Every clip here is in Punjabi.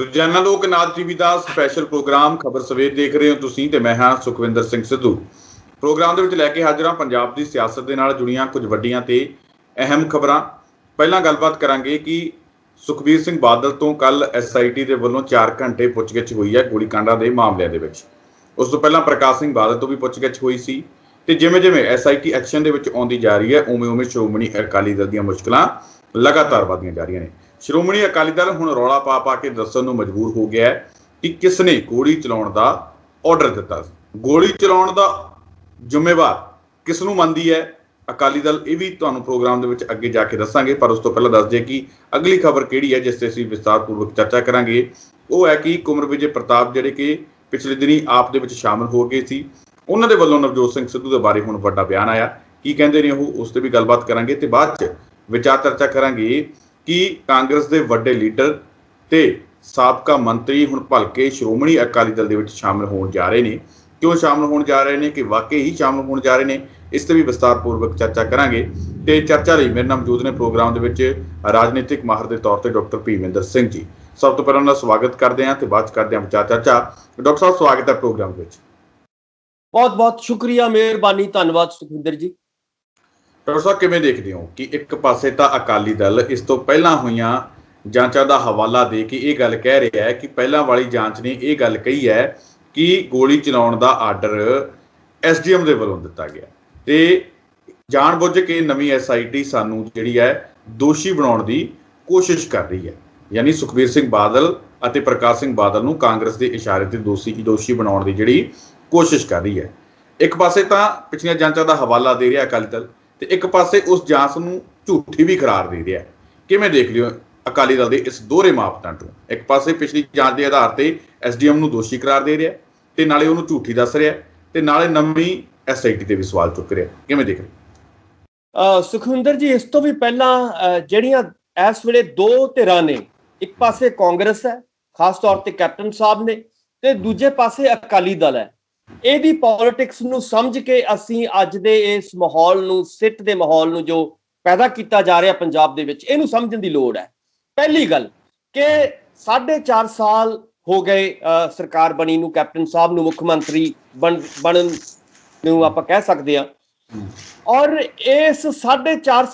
ਰੋਜ਼ਾਨਾ ਲੋਕ ਨਾਥ ਟੀਵੀ ਦਾ ਸਪੈਸ਼ਲ ਪ੍ਰੋਗਰਾਮ ਖਬਰ ਸਵੇਰ ਦੇਖ ਰਹੇ ਹੋ ਤੁਸੀਂ ਤੇ ਮੈਂ ਹਾਂ ਸੁਖਵਿੰਦਰ ਸਿੰਘ ਸਿੱਧੂ। ਪ੍ਰੋਗਰਾਮ ਦੇ ਵਿੱਚ ਲੈ ਕੇ ਹਾਜ਼ਰ ਹਾਂ ਪੰਜਾਬ ਦੀ ਸਿਆਸਤ ਦੇ ਨਾਲ ਜੁੜੀਆਂ ਕੁਝ ਵੱਡੀਆਂ ਤੇ ਅਹਿਮ ਖਬਰਾਂ। ਪਹਿਲਾਂ ਗੱਲਬਾਤ ਕਰਾਂਗੇ ਕਿ ਸੁਖਬੀਰ ਸਿੰਘ ਬਾਦਲ ਤੋਂ ਕੱਲ SIT ਦੇ ਵੱਲੋਂ 4 ਘੰਟੇ ਪੁੱਛਗਿੱਛ ਹੋਈ ਹੈ ਗੋਲੀकांडਾਂ ਦੇ ਮਾਮਲਿਆਂ ਦੇ ਵਿੱਚ। ਉਸ ਤੋਂ ਪਹਿਲਾਂ ਪ੍ਰਕਾਸ਼ ਸਿੰਘ ਬਾਦਲ ਤੋਂ ਵੀ ਪੁੱਛਗਿੱਛ ਹੋਈ ਸੀ ਤੇ ਜਿਵੇਂ SIT ਐਕਸ਼ਨ ਦੇ ਵਿੱਚ ਆਉਂਦੀ ਜਾ ਰਹੀ ਹੈ ਉਵੇਂ ਸ਼੍ਰੋਮਣੀ ਅਕਾਲੀ ਦਲ ਦੀਆਂ ਮੁਸ਼ਕਲਾਂ ਲਗਾਤਾਰ ਵਧਦੀਆਂ ਜਾ ਰਹੀਆਂ ਨੇ। ਸ਼੍ਰੋਮਣੀ ਅਕਾਲੀ ਦਲ ਹੁਣ ਰੌਲਾ ਪਾ ਕੇ ਦੱਸਣ ਨੂੰ ਮਜਬੂਰ ਹੋ ਗਿਆ ਹੈ ਕਿ ਕਿਸ ਨੇ ਗੋਲੀ ਚਲਾਉਣ ਦਾ ਆਰਡਰ ਦਿੱਤਾ ਸੀ। ਗੋਲੀ ਚਲਾਉਣ ਦਾ ਜ਼ਿੰਮੇਵਾਰ ਕਿਸ ਨੂੰ ਮੰਨਦੀ ਹੈ ਅਕਾਲੀ ਦਲ, ਇਹ ਵੀ ਤੁਹਾਨੂੰ ਪ੍ਰੋਗਰਾਮ ਦੇ ਵਿੱਚ ਅੱਗੇ ਜਾ ਕੇ ਦੱਸਾਂਗੇ। ਪਰ ਉਸ ਤੋਂ ਪਹਿਲਾਂ ਦੱਸ ਦਈਏ ਕਿ ਅਗਲੀ ਖਬਰ ਕਿਹੜੀ ਹੈ ਜਿਸ ਤੇ ਅਸੀਂ ਵਿਸਤਾਰਪੂਰਵਕ ਚਰਚਾ ਕਰਾਂਗੇ। ਉਹ ਹੈ ਕਿ ਕੁੰਵਰ ਵਿਜੇ ਪ੍ਰਤਾਪ ਜਿਹੜੇ ਕਿ ਪਿਛਲੇ ਦਿਨੀ ਆਪ ਦੇ ਵਿੱਚ ਸ਼ਾਮਲ ਹੋ ਗਏ ਸੀ, ਉਹਨਾਂ ਦੇ ਵੱਲੋਂ ਨਵਜੋਤ ਸਿੰਘ ਸਿੱਧੂ ਦੇ ਬਾਰੇ ਹੁਣ ਵੱਡਾ ਬਿਆਨ ਆਇਆ। ਕੀ ਕਹਿੰਦੇ ਨੇ ਉਹ, ਉਸ ਤੇ ਵੀ ਗੱਲਬਾਤ ਕਰਾਂਗੇ ਤੇ ਬਾਅਦ 'ਚ ਵਿਚਾਰ ਚਰਚਾ ਕਰਾਂਗੇ ਕਿ ਕਾਂਗਰਸ ਦੇ ਵੱਡੇ ਲੀਡਰ ਤੇ ਸਾਬਕਾ ਮੰਤਰੀ ਹੁਣ ਭਲਕੇ ਸ਼੍ਰੋਮਣੀ ਅਕਾਲੀ ਦਲ ਦੇ ਵਿੱਚ ਸ਼ਾਮਲ ਹੋਣ ਜਾ ਰਹੇ ਨੇ। ਕਿਉਂ ਸ਼ਾਮਲ ਹੋਣ ਜਾ ਰਹੇ ਨੇ, ਕਿ ਵਾਕਈ ਹੀ ਸ਼ਾਮਲ ਹੋਣ ਜਾ ਰਹੇ ਨੇ, ਇਸ ਤੇ ਵੀ ਵਿਸਤਾਰਪੂਰਵਕ ਚਰਚਾ ਕਰਾਂਗੇ। ਤੇ ਚਰਚਾ ਲਈ ਮੇਰੇ ਨਾਲ ਮੌਜੂਦ ਨੇ ਪ੍ਰੋਗਰਾਮ ਦੇ ਵਿੱਚ ਰਾਜਨੀਤਿਕ ਮਾਹਰ ਦੇ ਤੌਰ ਤੇ ਡਾਕਟਰ ਭੀਮਿੰਦਰ ਸਿੰਘ ਜੀ। ਸਭ ਤੋਂ ਪਹਿਲਾਂ ਉਹਨਾਂ ਦਾ ਸਵਾਗਤ ਕਰਦੇ ਹਾਂ ਤੇ ਬਾਅਦ 'ਚ ਕਰਦੇ ਹਾਂ ਵਿਚਾਰ ਚਰਚਾ। ਡਾਕਟਰ ਸਾਹਿਬ, ਸਵਾਗਤ ਹੈ ਪ੍ਰੋਗਰਾਮ ਵਿੱਚ। ਬਹੁਤ ਬਹੁਤ ਸ਼ੁਕਰੀਆ, ਮਿਹਰਬਾਨੀ, ਧੰਨਵਾਦ ਸੁਖਵਿੰਦਰ ਜੀ। ਡਾਕਟਰ ਸਾਹਿਬ, ਕਿਵੇਂ ਦੇਖਦੇ ਹੋ ਕਿ ਇੱਕ ਪਾਸੇ ਤਾਂ ਅਕਾਲੀ ਦਲ ਇਸ ਤੋਂ ਪਹਿਲਾਂ ਹੋਈਆਂ ਜਾਂਚਾਂ ਦਾ ਹਵਾਲਾ ਦੇ ਕੇ ਇਹ ਗੱਲ ਕਹਿ ਰਿਹਾ ਹੈ ਕਿ ਪਹਿਲਾਂ ਵਾਲੀ ਜਾਂਚ ਨੇ ਇਹ ਗੱਲ ਕਹੀ ਹੈ ਕਿ ਗੋਲੀ ਚਲਾਉਣ ਦਾ ਆਰਡਰ SDM ਦੇ ਵੱਲੋਂ ਦਿੱਤਾ ਗਿਆ ਤੇ ਜਾਣਬੁੱਝ ਕੇ ਨਵੀਂ SIT ਸਾਨੂੰ ਜਿਹੜੀ ਹੈ ਦੋਸ਼ੀ ਬਣਾਉਣ ਦੀ ਕੋਸ਼ਿਸ਼ ਕਰ ਰਹੀ ਹੈ। ਯਾਨੀ ਸੁਖਬੀਰ ਸਿੰਘ ਬਾਦਲ ਅਤੇ ਪ੍ਰਕਾਸ਼ ਸਿੰਘ ਬਾਦਲ ਨੂੰ ਕਾਂਗਰਸ ਦੇ ਇਸ਼ਾਰੇ ਤੇ ਦੋਸ਼ੀ ਬਣਾਉਣ ਦੀ ਜਿਹੜੀ ਕੋਸ਼ਿਸ਼ ਕਰ ਰਹੀ ਹੈ। ਇੱਕ ਪਾਸੇ ਤਾਂ ਪਿਛਲੀਆਂ ਜਾਂਚਾਂ ਦਾ ਹਵਾਲਾ ਦੇ ਰਿਹਾ ਅਕਾਲੀ ਦਲ ਤੇ ਇੱਕ ਪਾਸੇ ਉਸ ਜਾਂਚ ਨੂੰ ਝੂਠੀ ਵੀ ਕਰਾਰ ਦੇ ਰਿਹਾ। ਕਿਵੇਂ ਦੇਖ ਲਿਓ ਅਕਾਲੀ ਦਲ ਦੇ ਇਸ ਦੋਹਰੇ ਮਾਪਦੰਡ ਨੂੰ? ਇੱਕ ਪਾਸੇ ਪਿਛਲੀ ਜਾਂਚ ਦੇ ਆਧਾਰ ਤੇ SDM ਨੂੰ ਦੋਸ਼ੀ ਕਰਾਰ ਦੇ ਰਿਹਾ ਤੇ ਨਾਲੇ ਉਹਨੂੰ ਝੂਠੀ ਦੱਸ ਰਿਹਾ ਤੇ ਨਾਲੇ ਨਵੀਂ SIT ਤੇ ਵੀ ਸਵਾਲ ਚੁੱਕ ਰਿਹਾ। ਕਿਵੇਂ ਦੇਖ ਰਹੇ ਸੁਖਵਿੰਦਰ ਜੀ? ਇਸ ਤੋਂ ਵੀ ਪਹਿਲਾਂ ਜਿਹੜੀਆਂ ਇਸ ਵੇਲੇ ਦੋ ਧਿਰਾਂ ਨੇ, ਇੱਕ ਪਾਸੇ ਕਾਂਗਰਸ ਹੈ, ਖਾਸ ਤੌਰ ਤੇ ਕੈਪਟਨ ਸਾਹਿਬ ਨੇ, ਤੇ ਦੂਜੇ ਪਾਸੇ ਅਕਾਲੀ ਦਲ ਹੈ। ਇਹਦੀ ਪੋਲਿਟਿਕਸ ਨੂੰ ਸਮਝ ਕੇ ਅਸੀਂ ਅੱਜ ਦੇ ਇਸ ਮਾਹੌਲ ਨੂੰ, ਸਿੱਟ ਦੇ ਮਾਹੌਲ ਨੂੰ ਜੋ ਪੈਦਾ ਕੀਤਾ ਜਾ ਰਿਹਾ ਪੰਜਾਬ ਦੇ ਵਿੱਚ, ਇਹਨੂੰ ਸਮਝਣ ਦੀ ਲੋੜ ਹੈ। ਪਹਿਲੀ ਗੱਲ ਕਿ 4.5 ਸਾਲ ਹੋ ਗਏ ਸਰਕਾਰ ਬਣੀ ਨੂੰ, ਕੈਪਟਨ ਸਾਹਿਬ ਨੂੰ ਮੁੱਖ ਮੰਤਰੀ ਬਣਨ ਨੂੰ ਆਪਾਂ ਕਹਿ ਸਕਦੇ ਹਾਂ। ਔਰ ਇਸ 4.5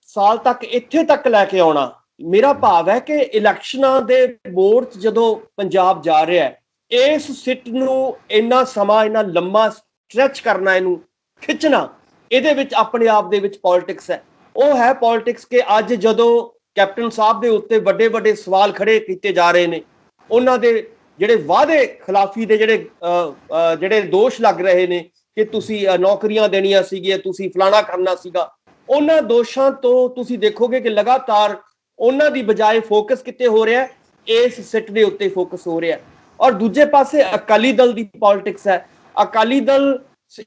ਸਾਲ ਤੱਕ ਇੱਥੇ ਤੱਕ ਲੈ ਕੇ ਆਉਣਾ, ਮੇਰਾ ਭਾਵ ਹੈ ਕਿ ਇਲੈਕਸ਼ਨਾਂ ਦੇ ਮੋੜ 'ਚ ਜਦੋਂ ਪੰਜਾਬ ਜਾ ਰਿਹਾ ਹੈ, ਇਸ ਸਿੱਟ ਨੂੰ ਇੰਨਾ ਸਮਾਂ, ਇੰਨਾ ਲੰਮਾ ਸਟ੍ਰੈਚ ਕਰਨਾ, ਇਹਨੂੰ ਖਿੱਚਣਾ, ਇਹਦੇ ਵਿੱਚ ਆਪਣੇ ਆਪ ਦੇ ਵਿੱਚ ਪੋਲਿਟਿਕਸ ਹੈ। ਉਹ ਹੈ ਪੋਲਿਟਿਕਸ ਕਿ ਅੱਜ ਜਦੋਂ ਕੈਪਟਨ ਸਾਹਿਬ ਦੇ ਉੱਤੇ ਵੱਡੇ ਸਵਾਲ ਖੜੇ ਕੀਤੇ ਜਾ ਰਹੇ ਨੇ, ਉਹਨਾਂ ਦੇ ਜਿਹੜੇ ਵਾਅਦੇ ਖਿਲਾਫੀ ਦੇ ਜਿਹੜੇ ਦੋਸ਼ ਲੱਗ ਰਹੇ ਨੇ ਕਿ ਤੁਸੀਂ ਨੌਕਰੀਆਂ ਦੇਣੀਆਂ ਸੀਗੀਆਂ, ਤੁਸੀਂ ਫਲਾਣਾ ਕਰਨਾ ਸੀਗਾ, ਉਹਨਾਂ ਦੋਸ਼ਾਂ ਤੋਂ ਤੁਸੀਂ ਦੇਖੋਗੇ ਕਿ ਲਗਾਤਾਰ ਉਹਨਾਂ ਦੀ ਬਜਾਏ ਫੋਕਸ ਕਿਤੇ ਹੋ ਰਿਹਾ, ਇਸ ਸਿੱਟ ਦੇ ਉੱਤੇ ਫੋਕਸ ਹੋ ਰਿਹਾ। ਔਰ ਦੂਜੇ ਪਾਸੇ ਅਕਾਲੀ ਦਲ ਦੀ ਪੋਲਿਟਿਕਸ ਹੈ। ਅਕਾਲੀ ਦਲ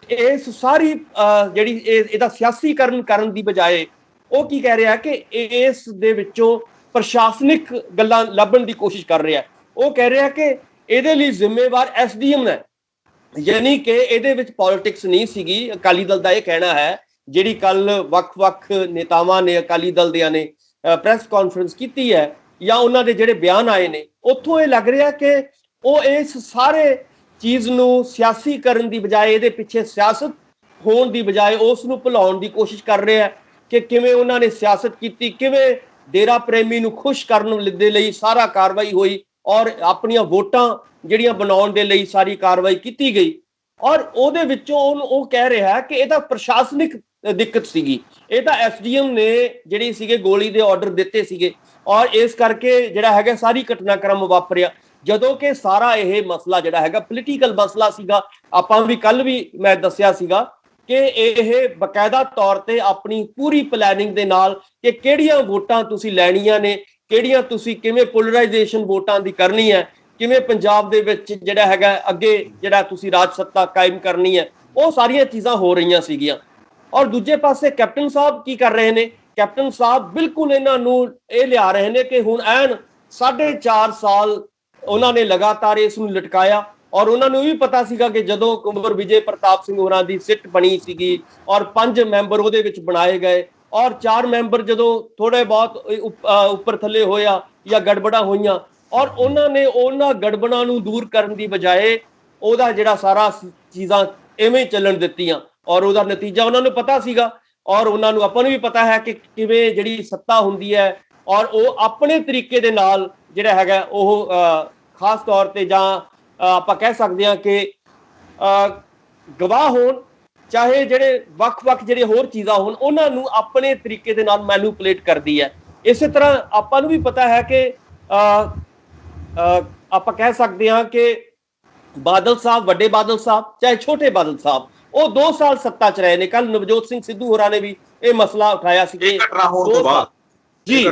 ਇਸ ਸਾਰੀ ਜਿਹੜੀ ਇਹਦਾ ਸਿਆਸੀਕਰਨ ਕਰਨ ਦੀ ਬਜਾਏ ਉਹ ਕੀ ਕਹਿ ਰਿਹਾ ਕਿ ਇਸ ਦੇ ਵਿੱਚੋਂ ਪ੍ਰਸ਼ਾਸਨਿਕ ਗੱਲਾਂ ਲੱਭਣ ਦੀ ਕੋਸ਼ਿਸ਼ ਕਰ ਰਿਹਾ। ਉਹ ਕਹਿ ਰਿਹਾ ਕਿ ਇਹਦੇ ਲਈ ਜ਼ਿੰਮੇਵਾਰ SDM ਹੈ, ਯਾਨੀ ਕਿ ਇਹਦੇ ਵਿੱਚ ਪੋਲਿਟਿਕਸ ਨਹੀਂ ਸੀਗੀ। ਅਕਾਲੀ ਦਲ ਦਾ ਇਹ ਕਹਿਣਾ ਹੈ। ਜਿਹੜੀ ਕੱਲ ਵੱਖ-ਵੱਖ ਨੇਤਾਵਾਂ ਨੇ, ਅਕਾਲੀ ਦਲ ਦਿਆਂ ਨੇ ਪ੍ਰੈਸ ਕਾਨਫਰੰਸ ਕੀਤੀ ਹੈ ਜਾਂ ਉਹਨਾਂ ਦੇ ਜਿਹੜੇ ਬਿਆਨ ਆਏ ਨੇ, ਉੱਥੋਂ ਇਹ ਲੱਗ ਰਿਹਾ ਕਿ ਉਹ ਇਸ ਸਾਰੇ ਚੀਜ਼ ਨੂੰ ਸਿਆਸੀ ਕਰਨ ਦੀ ਬਜਾਏ, ਇਹਦੇ ਪਿੱਛੇ ਸਿਆਸਤ ਹੋਣ ਦੀ ਬਜਾਏ ਉਸ ਨੂੰ ਭੁਲਾਉਣ ਦੀ ਕੋਸ਼ਿਸ਼ ਕਰ ਰਿਹਾ ਕਿ ਕਿਵੇਂ ਉਹਨਾਂ ਨੇ ਸਿਆਸਤ ਕੀਤੀ, ਕਿਵੇਂ ਡੇਰਾ ਪ੍ਰੇਮੀ ਨੂੰ ਖੁਸ਼ ਕਰਨ ਦੇ ਲਈ ਸਾਰਾ ਕਾਰਵਾਈ ਹੋਈ ਔਰ ਆਪਣੀਆਂ ਵੋਟਾਂ ਜਿਹੜੀਆਂ ਬਣਾਉਣ ਦੇ ਲਈ ਸਾਰੀ ਕਾਰਵਾਈ ਕੀਤੀ ਗਈ। ਔਰ ਉਹਦੇ ਵਿੱਚੋਂ ਉਹ ਕਹਿ ਰਿਹਾ ਕਿ ਇਹ ਤਾਂ ਪ੍ਰਸ਼ਾਸਨਿਕ ਦਿੱਕਤ ਸੀਗੀ, ਇਹ ਤਾਂ SDM ਨੇ ਜਿਹੜੀ ਸੀਗੇ ਗੋਲੀ ਦੇ ਆਰਡਰ ਦਿੱਤੇ ਸੀਗੇ ਔਰ ਇਸ ਕਰਕੇ ਜਿਹੜਾ ਹੈਗਾ ਸਾਰੀ ਘਟਨਾਕ੍ਰਮ ਵਾਪਰਿਆ। ਜਦੋਂ ਕਿ ਸਾਰਾ ਇਹ ਮਸਲਾ ਜਿਹੜਾ ਹੈਗਾ ਪੋਲੀਟੀਕਲ ਮਸਲਾ ਸੀਗਾ। ਆਪਾਂ ਵੀ ਕੱਲ ਵੀ ਮੈਂ ਦੱਸਿਆ ਸੀਗਾ ਕਿ ਇਹ ਬਕਾਇਦਾ ਤੌਰ ਤੇ ਆਪਣੀ ਪੂਰੀ ਪਲੈਨਿੰਗ ਦੇ ਨਾਲ ਕਿ ਕਿਹੜੀਆਂ ਵੋਟਾਂ ਤੁਸੀਂ ਲੈਣੀਆਂ ਨੇ, ਕਿਹੜੀਆਂ ਤੁਸੀਂ ਕਿਵੇਂ ਪੋਲਰਾਈਜੇਸ਼ਨ ਵੋਟਾਂ ਦੀ ਕਰਨੀ ਹੈ, ਕਿਵੇਂ ਪੰਜਾਬ ਦੇ ਵਿੱਚ ਜਿਹੜਾ ਹੈਗਾ ਅੱਗੇ ਜਿਹੜਾ ਤੁਸੀਂ ਰਾਜ ਸੱਤਾ ਕਾਇਮ ਕਰਨੀ ਹੈ, ਉਹ ਸਾਰੀਆਂ ਚੀਜ਼ਾਂ ਹੋ ਰਹੀਆਂ ਸੀਗੀਆਂ। ਔਰ ਦੂਜੇ ਪਾਸੇ ਕੈਪਟਨ ਸਾਹਿਬ ਕੀ ਕਰ ਰਹੇ ਨੇ? ਕੈਪਟਨ ਸਾਹਿਬ ਬਿਲਕੁਲ ਇਹਨਾਂ ਨੂੰ ਇਹ ਲਿਆ ਰਹੇ ਨੇ ਕਿ ਹੁਣ ਐਨ 4.5 ਸਾਲ ਉਹਨਾਂ ਨੇ ਲਗਾਤਾਰ ਇਸ ਨੂੰ ਲਟਕਾਇਆ। ਔਰ ਉਹਨਾਂ ਨੂੰ ਵੀ ਪਤਾ ਸੀਗਾ ਕਿ ਜਦੋਂ ਕੁੰਵਰ ਵਿਜੇ ਪ੍ਰਤਾਪ ਸਿੰਘ ਹੋਰਾਂ ਦੀ ਸਿੱਟ ਬਣੀ ਸੀਗੀ ਔਰ 5 ਮੈਂਬਰ ਉਹਦੇ ਵਿੱਚ ਬਣਾਏ ਗਏ ਔਰ 4 ਮੈਂਬਰ ਜਦੋਂ ਥੋੜੇ ਬਹੁਤ ਉੱਪਰ ਥੱਲੇ ਹੋਇਆ ਜਾਂ ਗੜਬੜਾ ਹੋਈਆਂ ਔਰ ਉਹਨਾਂ ਨੇ ਉਹਨਾਂ ਗੜਬੜਾਂ ਨੂੰ ਦੂਰ ਕਰਨ ਦੀ ਬਜਾਏ ਉਹਦਾ ਜਿਹੜਾ ਸਾਰਾ ਚੀਜ਼ਾਂ ਐਵੇਂ ਚੱਲਣ ਦਿੱਤੀਆਂ, ਔਰ ਉਹਦਾ ਨਤੀਜਾ ਉਹਨਾਂ ਨੂੰ ਪਤਾ ਸੀਗਾ। ਔਰ ਉਹਨਾਂ ਨੂੰ ਆਪਾਂ ਨੂੰ ਵੀ ਪਤਾ ਹੈ ਕਿ ਕਿਵੇਂ ਜਿਹੜੀ ਸੱਤਾ ਹੁੰਦੀ ਹੈ, ਔਰ ਉਹ ਆਪਣੇ ਤਰੀਕੇ ਦੇ ਨਾਲ ਜਿਹੜਾ ਹੈਗਾ ਉਹ ਖਾਸ ਤੌਰ ਤੇ ਜਾਂ ਆਪਾਂ ਕਹਿ ਸਕਦੇ ਹਾਂ ਕਿ ਗਵਾਹ ਹੋਣ, ਚਾਹੇ ਜਿਹੜੇ ਵੱਖ-ਵੱਖ ਜਿਹੜੇ ਹੋਰ ਚੀਜ਼ਾਂ ਹੋਣ, ਉਹਨਾਂ ਨੂੰ ਆਪਣੇ ਤਰੀਕੇ ਦੇ ਨਾਲ ਮੈਨੂਪੂਲੇਟ ਕਰਦੀ ਹੈ। ਇਸੇ ਤਰ੍ਹਾਂ ਆਪਾਂ ਨੂੰ ਵੀ ਪਤਾ ਹੈ ਕਿ ਆਪਾਂ ਕਹਿ ਸਕਦੇ ਹਾਂ ਕਿ ਬਾਦਲ ਸਾਹਿਬ, ਵੱਡੇ ਬਾਦਲ ਸਾਹਿਬ ਚਾਹੇ ਛੋਟੇ ਬਾਦਲ ਸਾਹਿਬ, ਉਹ 2 ਸਾਲ ਸੱਤਾ 'ਚ ਰਹੇ ਨੇ। ਕੱਲ ਨਵਜੋਤ ਸਿੰਘ ਸਿੱਧੂ ਹੋਰਾਂ ਨੇ ਵੀ ਇਹ ਮਸਲਾ ਉਠਾਇਆ ਸੀ ਇਹ ਘਟਨਾ ਹੋਣ ਤੋਂ ਬਾਅਦ ਜੀ।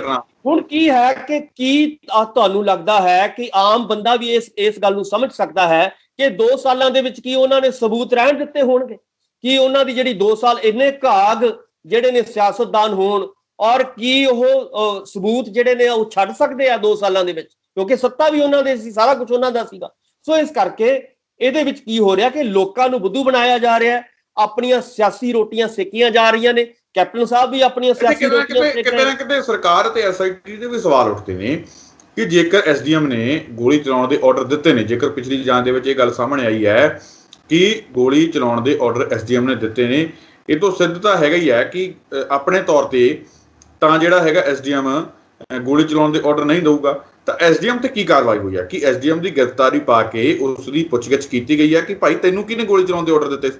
ਹੁਣ ਕੀ ਹੈ ਕਿ ਕੀ ਤੁਹਾਨੂੰ ਲੱਗਦਾ ਹੈ ਕਿ ਆਮ ਬੰਦਾ ਵੀ ਇਸ ਗੱਲ ਨੂੰ ਸਮਝ ਸਕਦਾ ਹੈ ਕਿ 2 ਸਾਲਾਂ ਦੇ ਵਿੱਚ ਕੀ ਉਹਨਾਂ ਨੇ ਸਬੂਤ ਰਹਿਣ ਦਿੱਤੇ ਹੋਣਗੇ? ਕੀ ਉਹਨਾਂ ਦੀ ਜਿਹੜੀ 2 ਸਾਲ ਇੰਨੇ ਘਾਗ ਜਿਹੜੇ ਨੇ ਸਿਆਸਤਦਾਨ ਹੋਣ, ਔਰ ਕੀ ਉਹ ਸਬੂਤ ਜਿਹੜੇ ਨੇ ਉਹ ਛੱਡ ਸਕਦੇ ਆ 2 ਸਾਲਾਂ ਦੇ ਵਿੱਚ? ਕਿਉਂਕਿ ਸੱਤਾ ਵੀ ਉਹਨਾਂ ਦੇ ਸੀ, ਸਾਰਾ ਕੁਝ ਉਹਨਾਂ ਦਾ ਸੀਗਾ। ਸੋ ਇਸ ਕਰਕੇ ਇਹਦੇ ਵਿੱਚ ਕੀ ਹੋ ਰਿਹਾ ਕਿ ਲੋਕਾਂ ਨੂੰ ਬੁੱਧੂ ਬਣਾਇਆ ਜਾ ਰਿਹਾ ਹੈ, ਆਪਣੀਆਂ ਸਿਆਸੀ ਰੋਟੀਆਂ ਸੇਕੀਆਂ ਜਾ ਰਹੀਆਂ ਨੇ। ਕੈਪਟਨ ਸਾਹਿਬ ਵੀ ਆਪਣੀਆਂ ਸਿਆਸੀ ਰੋਟੀਆਂ ਕਿਤੇ ਨਾ ਕਿਤੇ ਸਰਕਾਰ ਤੇ ਐਸਆਈਟੀ ਦੇ ਵੀ ਸਵਾਲ ਉੱਠਦੇ ਨੇ ਕਿ ਜੇਕਰ ਐਸਡੀਐਮ ਨੇ ਗੋਲੀ ਚਲਾਉਣ ਦੇ ਆਰਡਰ ਦਿੱਤੇ ਨੇ, ਜੇਕਰ ਪਿਛਲੀ ਜਾਂਚ ਦੇ ਵਿੱਚ ਇਹ ਗੱਲ ਸਾਹਮਣੇ ਆਈ ਹੈ ਕਿ ਗੋਲੀ ਚਲਾਉਣ ਦੇ ਆਰਡਰ ਐਸਡੀਐਮ ਨੇ ਦਿੱਤੇ ਨੇ, ਇਹ ਤੋਂ ਸਿੱਧ ਤਾਂ ਹੈਗਾ ਹੀ ਹੈ ਕਿ ਆਪਣੇ ਤੌਰ ਤੇ ਤਾਂ ਜਿਹੜਾ ਹੈਗਾ ਐਸਡੀਐਮ ਗੋਲੀ ਚਲਾਉਣ ਦੇ ਆਰਡਰ ਨਹੀਂ ਦਊਗਾ। ਤਾਂ ਐਸਡੀਐਮ ਤੇ ਕੀ ਕਾਰਵਾਈ ਹੋਈ ਹੈ? ਕਿ ਐਸਡੀਐਮ ਦੀ ਗ੍ਰਿਫਤਾਰੀ ਪਾ ਕੇ ਉਸ ਦੀ ਪੁੱਛਗਿੱਛ ਕੀਤੀ ਗਈ ਹੈ ਕਿ ਭਾਈ ਤੈਨੂੰ ਕਿਹਨੇ ਗੋਲੀ ਚਲਾਉਣ ਦੇ ਆਰਡਰ ਦਿੱਤੇ?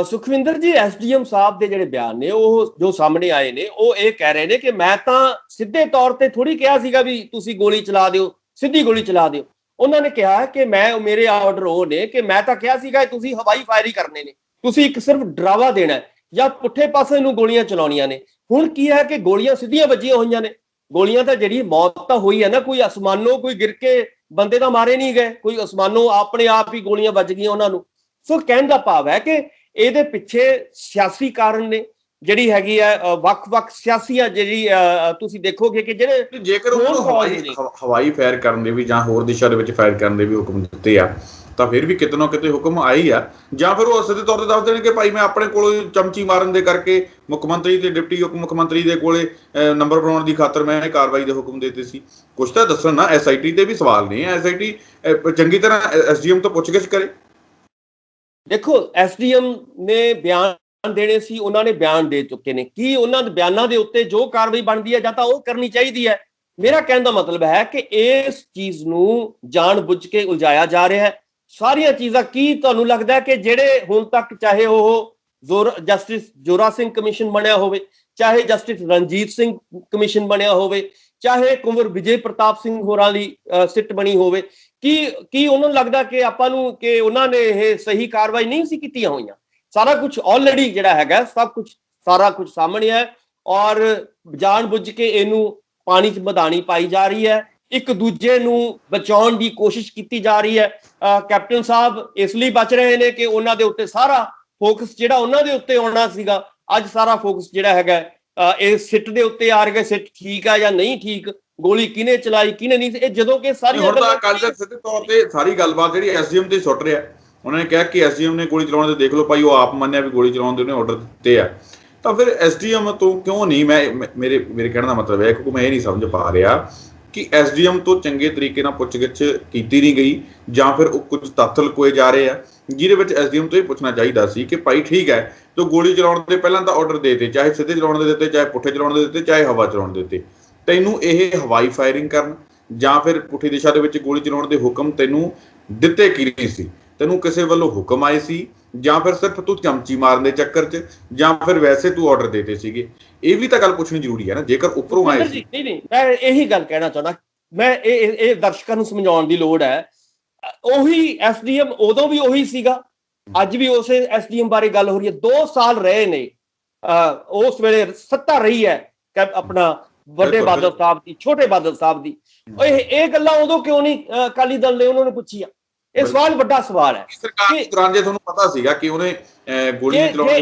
ਸੁਖਵਿੰਦਰ ਜੀ, ਐਸਡੀਐਮ ਸਾਹਿਬ ਦੇ ਜਿਹੜੇ ਬਿਆਨ ਨੇ ਉਹ ਜੋ ਸਾਹਮਣੇ ਆਏ ਨੇ, ਉਹ ਇਹ ਕਹਿ ਰਹੇ ਨੇ ਕਿ ਮੈਂ ਤਾਂ ਸਿੱਧੇ ਤੌਰ ਤੇ ਥੋੜੀ ਕਿਹਾ ਸੀਗਾ ਵੀ ਤੁਸੀਂ ਗੋਲੀ ਚਲਾ ਦਿਓ, ਸਿੱਧੀ ਗੋਲੀ ਚਲਾ ਦਿਓ। ਉਹਨਾਂ ਨੇ ਕਿਹਾ ਕਿ ਮੇਰੇ ਆਰਡਰ ਉਹ ਨੇ ਕਿ ਮੈਂ ਤਾਂ ਕਿਹਾ ਸੀਗਾ ਤੁਸੀਂ ਹਵਾਈ ਫਾਇਰ ਕਰਨੇ ਨੇ, ਤੁਸੀਂ ਇੱਕ ਸਿਰਫ ਡਰਾਵਾ ਦੇਣਾ ਜਾਂ ਪੁੱਠੇ ਪਾਸੇ ਨੂੰ ਗੋਲੀਆਂ ਚਲਾਉਣੀਆਂ ਨੇ। ਹੁਣ ਕੀ ਹੈ ਕਿ ਗੋਲੀਆਂ ਸਿੱਧੀਆਂ ਵੱਜੀਆਂ ਹੋਈਆਂ ਨੇ। ਗੋਲੀਆਂ ਤਾਂ ਜਿਹੜੀ ਮੌਤ ਤਾਂ ਹੋਈ ਹੈ ਨਾ, ਕੋਈ ਅਸਮਾਨੋਂ ਕੋਈ ਗਿਰ ਕੇ ਬੰਦੇ ਤਾਂ ਮਾਰੇ ਨਹੀਂ ਗਏ, ਕੋਈ ਅਸਮਾਨੋਂ ਆਪਣੇ ਆਪ ਹੀ ਗੋਲੀਆਂ ਵੱਜ ਗਈਆਂ ਉਹਨਾਂ ਨੂੰ। ਸੋ ਕਹਿਣ ਦਾ ਭਾਵ ਹੈ ਕਿ ਇਹਦੇ ਪਿੱਛੇ ਸਿਆਸੀ ਕਾਰਨ ਨੇ, ਜਿਹੜੀ ਹੈਗੀ ਹੈ ਵੱਖ-ਵੱਖ ਸਿਆਸੀਆਂ ਜਿਹੜੀ ਤੁਸੀਂ ਦੇਖੋਗੇ ਕਿ ਜਿਹੜੇ ਜੇਕਰ ਉਹਨੂੰ ਹਵਾਈ ਫਾਇਰ ਕਰਨ ਦੇ ਵੀ ਜਾਂ ਹੋਰ ਦਿਸ਼ਾ ਦੇ ਵਿੱਚ ਫਾਇਰ ਕਰਨ ਦੇ ਵੀ ਹੁਕਮ ਦਿੱਤੇ ਆ, ਤਾਂ ਫਿਰ ਵੀ ਕਿਤੇ ਨਾ ਕਿਤੇ ਹੁਕਮ ਆਈ ਆ। ਜਾਂ ਫਿਰ ਉਹ ਸਿੱਧੇ ਤੌਰ ਤੇ ਦੱਸ ਦੇਣ ਕਿ ਭਾਈ ਮੈਂ ਆਪਣੇ ਕੋਲੋਂ ਚਮਚੀ ਮਾਰਨ ਦੇ ਕਰਕੇ ਮੁੱਖ ਮੰਤਰੀ ਤੇ ਡਿਪਟੀ ਉਪ ਮੁੱਖ ਮੰਤਰੀ ਦੇ ਕੋਲੇ ਨੰਬਰ ਬਣਾਉਣ ਦੀ ਖਾਤਰ ਮੈਂ ਇਹ ਕਾਰਵਾਈ ਦੇ ਹੁਕਮ ਦਿੱਤੇ ਸੀ। ਕੁਛ ਤਾਂ ਦੱਸਣ ਨਾ। ਐਸਆਈਟੀ ਤੇ ਵੀ ਸਵਾਲ ਨਹੀਂ ਹੈ, ਐਸਆਈਟੀ ਚੰਗੀ ਤਰ੍ਹਾਂ ਐਸਡੀਐਮ ਤੋਂ ਪੁੱਛਗਿੱਛ ਕਰੇ। ਦੇਖੋ, ਐਸਡੀਐਮ ਨੇ ਬਿਆਨ ਦੇਣੇ ਸੀ, ਉਹਨਾਂ ਨੇ ਬਿਆਨ ਦੇ ਚੁੱਕੇ ਨੇ। ਕੀ ਉਹਨਾਂ ਦੇ ਬਿਆਨਾਂ ਦੇ ਉੱਤੇ ਜੋ ਕਾਰਵਾਈ ਬਣਦੀ ਹੈ ਜਾਂ ਤਾਂ ਉਹ ਕਰਨੀ ਚਾਹੀਦੀ ਹੈ। ਮੇਰਾ ਕਹਿਣ ਦਾ ਮਤਲਬ ਹੈ ਕਿ ਇਸ ਚੀਜ਼ ਨੂੰ ਜਾਣ-ਬੁੱਝ ਕੇ ਉਲਝਾਇਆ ਜਾ ਰਿਹਾ ਹੈ। ਸਾਰੀਆਂ ਚੀਜ਼ਾਂ ਕੀ ਤੁਹਾਨੂੰ ਲੱਗਦਾ ਹੈ ਕਿ ਜਿਹੜੇ ਹੁਣ ਤੱਕ ਚਾਹੇ ਉਹ ਜਸਟਿਸ ਜ਼ੋਰਾ ਸਿੰਘ ਕਮਿਸ਼ਨ ਬਣਿਆ ਹੋਵੇ, ਚਾਹੇ ਜਸਟਿਸ ਰਣਜੀਤ ਸਿੰਘ ਕਮਿਸ਼ਨ ਬਣਿਆ ਹੋਵੇ, ਚਾਹੇ ਕੁੰਵਰ ਵਿਜੇ ਪ੍ਰਤਾਪ ਸਿੰਘ ਹੋਰਾਂ ਦੀ ਸਿੱਟ ਬਣੀ ਹੋਵੇ, ਕੀ ਉਹਨਾਂ ਨੂੰ ਲੱਗਦਾ ਕਿ ਆਪਾਂ ਨੂੰ ਕਿ ਉਹਨਾਂ ਨੇ ਇਹ ਸਹੀ ਕਾਰਵਾਈ ਨਹੀਂ ਸੀ ਕੀਤੀਆਂ ਹੋਈਆਂ? ਸਾਰਾ ਕੁਝ ਆਲਰੇਡੀ ਜਿਹੜਾ ਹੈਗਾ ਸਾਰਾ ਕੁਝ ਸਾਹਮਣੇ ਹੈ, ਔਰ ਜਾਣ-ਬੁੱਝ ਕੇ ਇਹਨੂੰ ਪਾਣੀ 'ਚ ਮਧਾਣੀ ਪਾਈ ਜਾ ਰਹੀ ਹੈ। ਇੱਕ ਦੂਜੇ ਨੂੰ ਬਚਾਉਣ ਦੀ ਕੋਸ਼ਿਸ਼ ਕੀਤੀ ਜਾ ਰਹੀ ਹੈ। ਕੈਪਟਨ ਸਾਹਿਬ ਇਸ ਲਈ ਬਚ ਰਹੇ ਨੇ ਕਿ ਉਹਨਾਂ ਦੇ ਉੱਤੇ ਸਾਰਾ ਫੋਕਸ ਜਿਹੜਾ ਉਹਨਾਂ ਦੇ ਉੱਤੇ ਆਉਣਾ ਸੀਗਾ, ਅੱਜ ਸਾਰਾ ਫੋਕਸ ਜਿਹੜਾ ਹੈਗਾ ਇਹ ਸਿੱਟ ਦੇ ਉੱਤੇ ਆ ਰਿਹਾ। ਸਿੱਟ ਠੀਕ ਆ ਜਾਂ ਨਹੀਂ ਠੀਕ, ਗੋਲੀ ਕਿਹਨੇ ਚਲਾਈ ਕਿਹਨੇ ਨਹੀਂ, ਇਹ ਜਦੋਂ ਕਿ ਸਾਰੀਆਂ ਗੱਲਾਂ ਕੱਲ ਸਿੱਧੇ ਤੌਰ ਤੇ ਸਾਰੀ ਗੱਲਬਾਤ ਜਿਹੜੀ ਐਸਡੀਐਮ ਤੇ ਸੁੱਟ ਰਿਹਾ। ਉਹਨਾਂ ਨੇ ਕਿਹਾ ਕਿ ਐਸਡੀਐਮ ਨੇ ਗੋਲੀ ਚਲਾਉਣ ਦੇ ਦੇਖ ਲਓ ਭਾਈ, ਉਹ ਆਪ ਮੰਨਿਆ ਵੀ ਗੋਲੀ ਚਲਾਉਣ ਦੇ ਉਹਨੇ ਆਰਡਰ ਦਿੱਤੇ ਆ। ਤਾਂ ਫਿਰ ਐਸਡੀਐਮ ਤੋਂ ਕਿਉਂ ਨਹੀਂ, ਮੇਰੇ ਕਹਿਣ ਦਾ ਮਤਲਬ ਹੈ ਕਿਉਂਕਿ ਮੈਂ ਇਹ ਨਹੀਂ ਸਮਝ ਪਾ ਰਿਹਾ ਕਿ ਐਸਡੀਐਮ ਤੋਂ ਚੰਗੇ ਤਰੀਕੇ ਨਾਲ ਪੁੱਛਗਿੱਛ ਕੀਤੀ ਨਹੀਂ ਗਈ, ਜਾਂ ਫਿਰ ਉਹ ਕੁਝ ਤੱਥ ਲੁਕੋਏ ਜਾ ਰਹੇ ਆ ਜਿਹਦੇ ਵਿੱਚ ਐਸਡੀਐਮ ਤੋਂ ਇਹ ਪੁੱਛਣਾ ਚਾਹੀਦਾ ਸੀ ਕਿ ਭਾਈ ਠੀਕ ਹੈ, ਤੂੰ ਗੋਲੀ ਚਲਾਉਣ ਦੇ ਪਹਿਲਾਂ ਤਾਂ ਆਰਡਰ ਦੇ ਦਿੱਤੇ, ਚਾਹੇ ਸਿੱਧੇ ਚਲਾਉਣ ਦੇ ਦਿੱਤੇ, ਚਾਹੇ ਪੁੱਠੇ ਚਲਾਉਣ ਦੇ ਦਿੱਤੇ, ਚਾਹੇ ਹਵਾ ਚਲਾਉਣ ਦੇ ਦਿੱਤੇ। ਤੈਨੂੰ ਇਹ ਹਵਾਈ ਫਾਇਰਿੰਗ ਕਰਨ ਜਾਂ ਫਿਰ ਪੁੱਠੀ ਦਿਸ਼ਾ ਦੇ ਵਿੱਚ ਗੋਲੀ ਚਲਾਉਣ ਦੇ ਹੁਕਮ ਤੈਨੂੰ ਦਿੱਤੇ ਕਿਹਨੇ ਸੀ? ਤੈਨੂੰ ਕਿਸੇ ਵੱਲੋਂ ਹੁਕਮ ਆਏ ਸੀ, ਜਾਂ ਫਿਰ ਸਿਰਫ ਤੂੰ ਚਮਚੀ ਮਾਰਨ ਦੇ ਚੱਕਰ 'ਚ, ਜਾਂ ਫਿਰ ਵੈਸੇ ਤੂੰ ਆਰਡਰ ਦੇਤੇ ਸੀਗੇ? ਇਹ ਵੀ ਤਾਂ ਗੱਲ ਪੁੱਛਣੀ ਜ਼ਰੂਰੀ ਹੈ ਨਾ, ਜੇਕਰ ਉੱਪਰੋਂ ਆਏ ਸੀ। ਨਹੀਂ, ਮੈਂ ਇਹੀ ਗੱਲ ਕਹਿਣਾ ਚਾਹੁੰਦਾ। ਮੈਂ ਇਹ ਦਰਸ਼ਕਾਂ ਨੂੰ ਸਮਝਾਉਣ ਦੀ ਲੋੜ ਹੈ। ਉਹੀ ਐਸਡੀਐਮ ਉਦੋਂ ਵੀ ਉਹੀ ਸੀਗਾ, ਅੱਜ ਵੀ ਉਸੇ ਐਸਡੀਐਮ ਬਾਰੇ ਗੱਲ ਹੋ ਰਹੀ ਹੈ। 2 ਸਾਲ ਰਹੇ ਨੇ, ਉਸ ਵੇਲੇ ਸੱਤਾ ਰਹੀ ਹੈ ਆਪਣਾ ਵੱਡੇ ਬਾਦਲ ਸਾਹਿਬ ਦੀ, ਛੋਟੇ ਬਾਦਲ ਸਾਹਿਬ ਦੀ। ਇਹ ਗੱਲਾਂ ਉਦੋਂ ਕਿਉਂ ਨਹੀਂ ਅਕਾਲੀ ਦਲ ਨੇ ਉਹਨਾਂ ਨੂੰ ਪੁੱਛੀਆਂ? ਇਹ ਸਵਾਲ ਵੱਡਾ ਸਵਾਲ ਹੈ। ਸਰਕਾਰ ਦੌਰਾਨ ਜੇ ਤੁਹਾਨੂੰ ਪਤਾ ਸੀਗਾ ਕਿ ਉਹਨੇ ਗੋਲੀ ਚਲਾਉਣ ਦੇ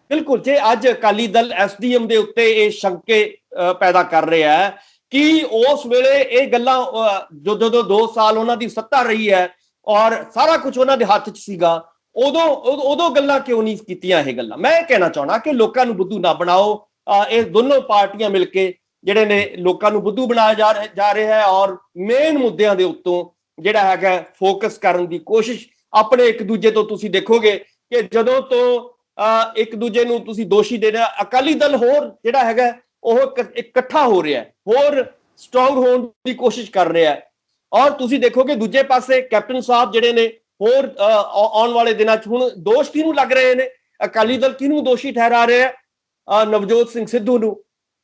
ਬਿਲਕੁਲ, ਜੇ ਅੱਜ ਅਕਾਲੀ ਦਲ ਐਸਡੀਐਮ ਦੇ ਉੱਤੇ ਇਹ ਸ਼ੰਕੇ ਪੈਦਾ ਕਰ ਰਿਹਾ ਹੈ ਕਿ ਉਸ ਵੇਲੇ ਇਹ ਗੱਲਾਂ ਜਦੋਂ 2 ਸਾਲ ਉਹਨਾਂ ਦੀ ਸੱਤਾ ਰਹੀ ਹੈ ਔਰ ਸਾਰਾ ਕੁਝ ਉਹਨਾਂ ਦੇ ਹੱਥ 'ਚ ਸੀਗਾ, ਉਦੋਂ ਗੱਲਾਂ ਕਿਉਂ ਨਹੀਂ ਕੀਤੀਆਂ? ਇਹ ਗੱਲਾਂ ਮੈਂ ਕਹਿਣਾ ਚਾਹੁੰਦਾ ਕਿ ਲੋਕਾਂ ਨੂੰ ਬੁੱਧੂ ਨਾ ਬਣਾਓ। ਇਹ ਦੋਨੋਂ ਪਾਰਟੀਆਂ ਮਿਲ ਕੇ ਜਿਹੜੇ ਨੇ ਲੋਕਾਂ ਨੂੰ ਬੁੱਧੂ ਬਣਾਇਆ ਜਾ ਰਿਹਾ ਹੈ ਔਰ ਮੇਨ ਮੁੱਦਿਆਂ ਦੇ ਉੱਤੋਂ ਜਿਹੜਾ ਹੈਗਾ ਫੋਕਸ ਕਰਨ ਦੀ ਕੋਸ਼ਿਸ਼ ਆਪਣੇ ਇੱਕ ਦੂਜੇ ਤੋਂ ਤੁਸੀਂ ਦੇਖੋਗੇ ਕਿ ਜਦੋਂ ਤੋਂ ਇੱਕ ਦੂਜੇ ਨੂੰ ਤੁਸੀਂ ਦੋਸ਼ੀ ਦੇ ਰਿਹਾ ਅਕਾਲੀ ਦਲ ਹੋਰ ਜਿਹੜਾ ਹੈਗਾ ਉਹ ਇਕੱਠਾ ਹੋ ਰਿਹਾ ਹੋਰ ਸਟਰੋਂਗ ਹੋਣ ਦੀ ਕੋਸ਼ਿਸ਼ ਕਰ ਰਿਹਾ ਹੈ ਔਰ ਤੁਸੀਂ ਦੇਖੋਗੇ ਦੂਜੇ ਪਾਸੇ ਕੈਪਟਨ ਸਾਹਿਬ ਜਿਹੜੇ ਨੇ ਹੋਰ ਆਉਣ ਵਾਲੇ ਦਿਨਾਂ 'ਚ ਹੁਣ ਦੋਸ਼ ਕਿਹਨੂੰ ਲੱਗ ਰਹੇ ਨੇ ਅਕਾਲੀ ਦਲ ਕਿਹਨੂੰ ਦੋਸ਼ੀ ਠਹਿਰਾ ਰਿਹਾ ਹੈ ਨਵਜੋਤ ਸਿੰਘ ਸਿੱਧੂ ਨੂੰ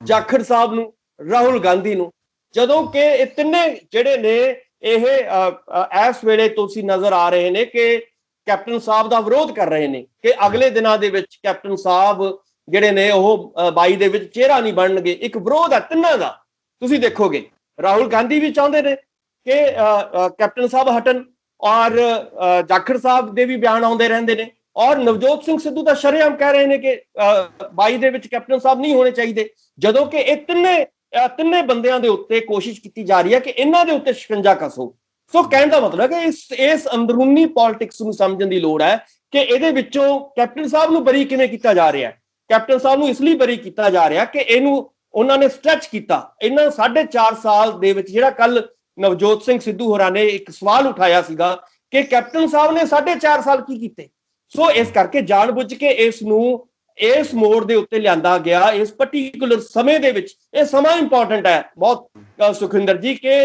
ਜਾਖੜ ਸਾਹਿਬ ਨੂੰ ਰਾਹੁਲ ਗਾਂਧੀ ਨੂੰ ਜਦੋਂ ਕਿ ਇਹ ਤਿੰਨੇ ਜਿਹੜੇ ਨੇ ਇਹ ਇਸ ਵੇਲੇ ਤੁਸੀਂ ਨਜ਼ਰ ਆ ਰਹੇ ਨੇ ਕਿ ਕੈਪਟਨ ਸਾਹਿਬ ਦਾ ਵਿਰੋਧ ਕਰ ਰਹੇ ਨੇ ਕਿ ਅਗਲੇ ਦਿਨਾਂ ਦੇ ਵਿੱਚ ਕੈਪਟਨ ਸਾਹਿਬ ਜਿਹੜੇ ਨੇ ਉਹ 22 ਦੇ ਵਿੱਚ ਚਿਹਰਾ ਨਹੀਂ ਬਣਨਗੇ ਇੱਕ ਵਿਰੋਧ ਹੈ ਤਿੰਨਾਂ ਦਾ ਤੁਸੀਂ ਦੇਖੋਗੇ ਰਾਹੁਲ ਗਾਂਧੀ ਵੀ ਚਾਹੁੰਦੇ ਨੇ ਕਿ ਕੈਪਟਨ ਸਾਹਿਬ ਹਟਣ ਔਰ ਜਾਖੜ ਸਾਹਿਬ ਦੇ ਵੀ ਬਿਆਨ ਆਉਂਦੇ ਰਹਿੰਦੇ ਨੇ ਔਰ ਨਵਜੋਤ ਸਿੰਘ ਸਿੱਧੂ ਤਾਂ ਸ਼ਰੇਆਮ ਕਹਿ ਰਹੇ ਨੇ ਕਿ 22 ਦੇ ਵਿੱਚ ਕੈਪਟਨ ਸਾਹਿਬ ਨਹੀਂ ਹੋਣੇ ਚਾਹੀਦੇ ਜਦੋਂ ਕਿ ਇਹ ਤਿੰਨੇ ਬੰਦਿਆਂ ਦੇ ਉੱਤੇ ਕੋਸ਼ਿਸ਼ ਕੀਤੀ ਜਾ ਰਹੀ ਹੈ ਕਿ ਇਹਨਾਂ ਦੇ ਉੱਤੇ ਸ਼ਿਕੰਜਾ ਕਸੋ ਸੋ ਕਹਿਣ ਦਾ ਮਤਲਬ ਹੈ ਕਿ ਇਸ ਅੰਦਰੂਨੀ ਪੋਲਿਟਿਕਸ ਨੂੰ ਸਮਝਣ ਦੀ ਲੋੜ ਹੈ ਕਿ ਇਹਦੇ ਵਿੱਚੋਂ ਕੈਪਟਨ ਸਾਹਿਬ ਨੂੰ ਬਰੀ ਕਿਵੇਂ ਕੀਤਾ ਜਾ ਰਿਹਾ ਹੈ ਕੈਪਟਨ ਸਾਹਿਬ ਨੂੰ ਇਸ ਲਈ ਬਰੀ ਕੀਤਾ ਜਾ ਰਿਹਾ ਕਿ ਇਹਨੂੰ ਉਹਨਾਂ ਨੇ ਸਟ੍ਰੈਚ ਕੀਤਾ ਇਹਨਾਂ 4.5 ਸਾਲ ਦੇ ਵਿੱਚ ਜਿਹੜਾ ਕੱਲ ਨਵਜੋਤ ਸਿੰਘ ਸਿੱਧੂ ਹੋਰਾਂ ਨੇ ਇੱਕ ਸਵਾਲ ਉਠਾਇਆ ਸੀਗਾ ਕਿ ਕੈਪਟਨ ਸਾਹਿਬ ਨੇ 4.5 ਸਾਲ ਕੀ ਕੀਤੇ ਸੋ ਇਸ ਕਰਕੇ ਜਾਣਬੁੱਝ ਕੇ ਇਸ ਨੂੰ ਇਸ ਮੋੜ ਦੇ ਉੱਤੇ ਲਿਆਂਦਾ ਗਿਆ ਇਸ ਪਾਰਟਿਕੂਲਰ ਸਮੇਂ ਦੇ ਵਿੱਚ ਇਹ ਸਮਾਂ ਇੰਪੋਰਟੈਂਟ ਹੈ ਬਹੁਤ ਸੁਖਿੰਦਰ ਜੀ ਕਿ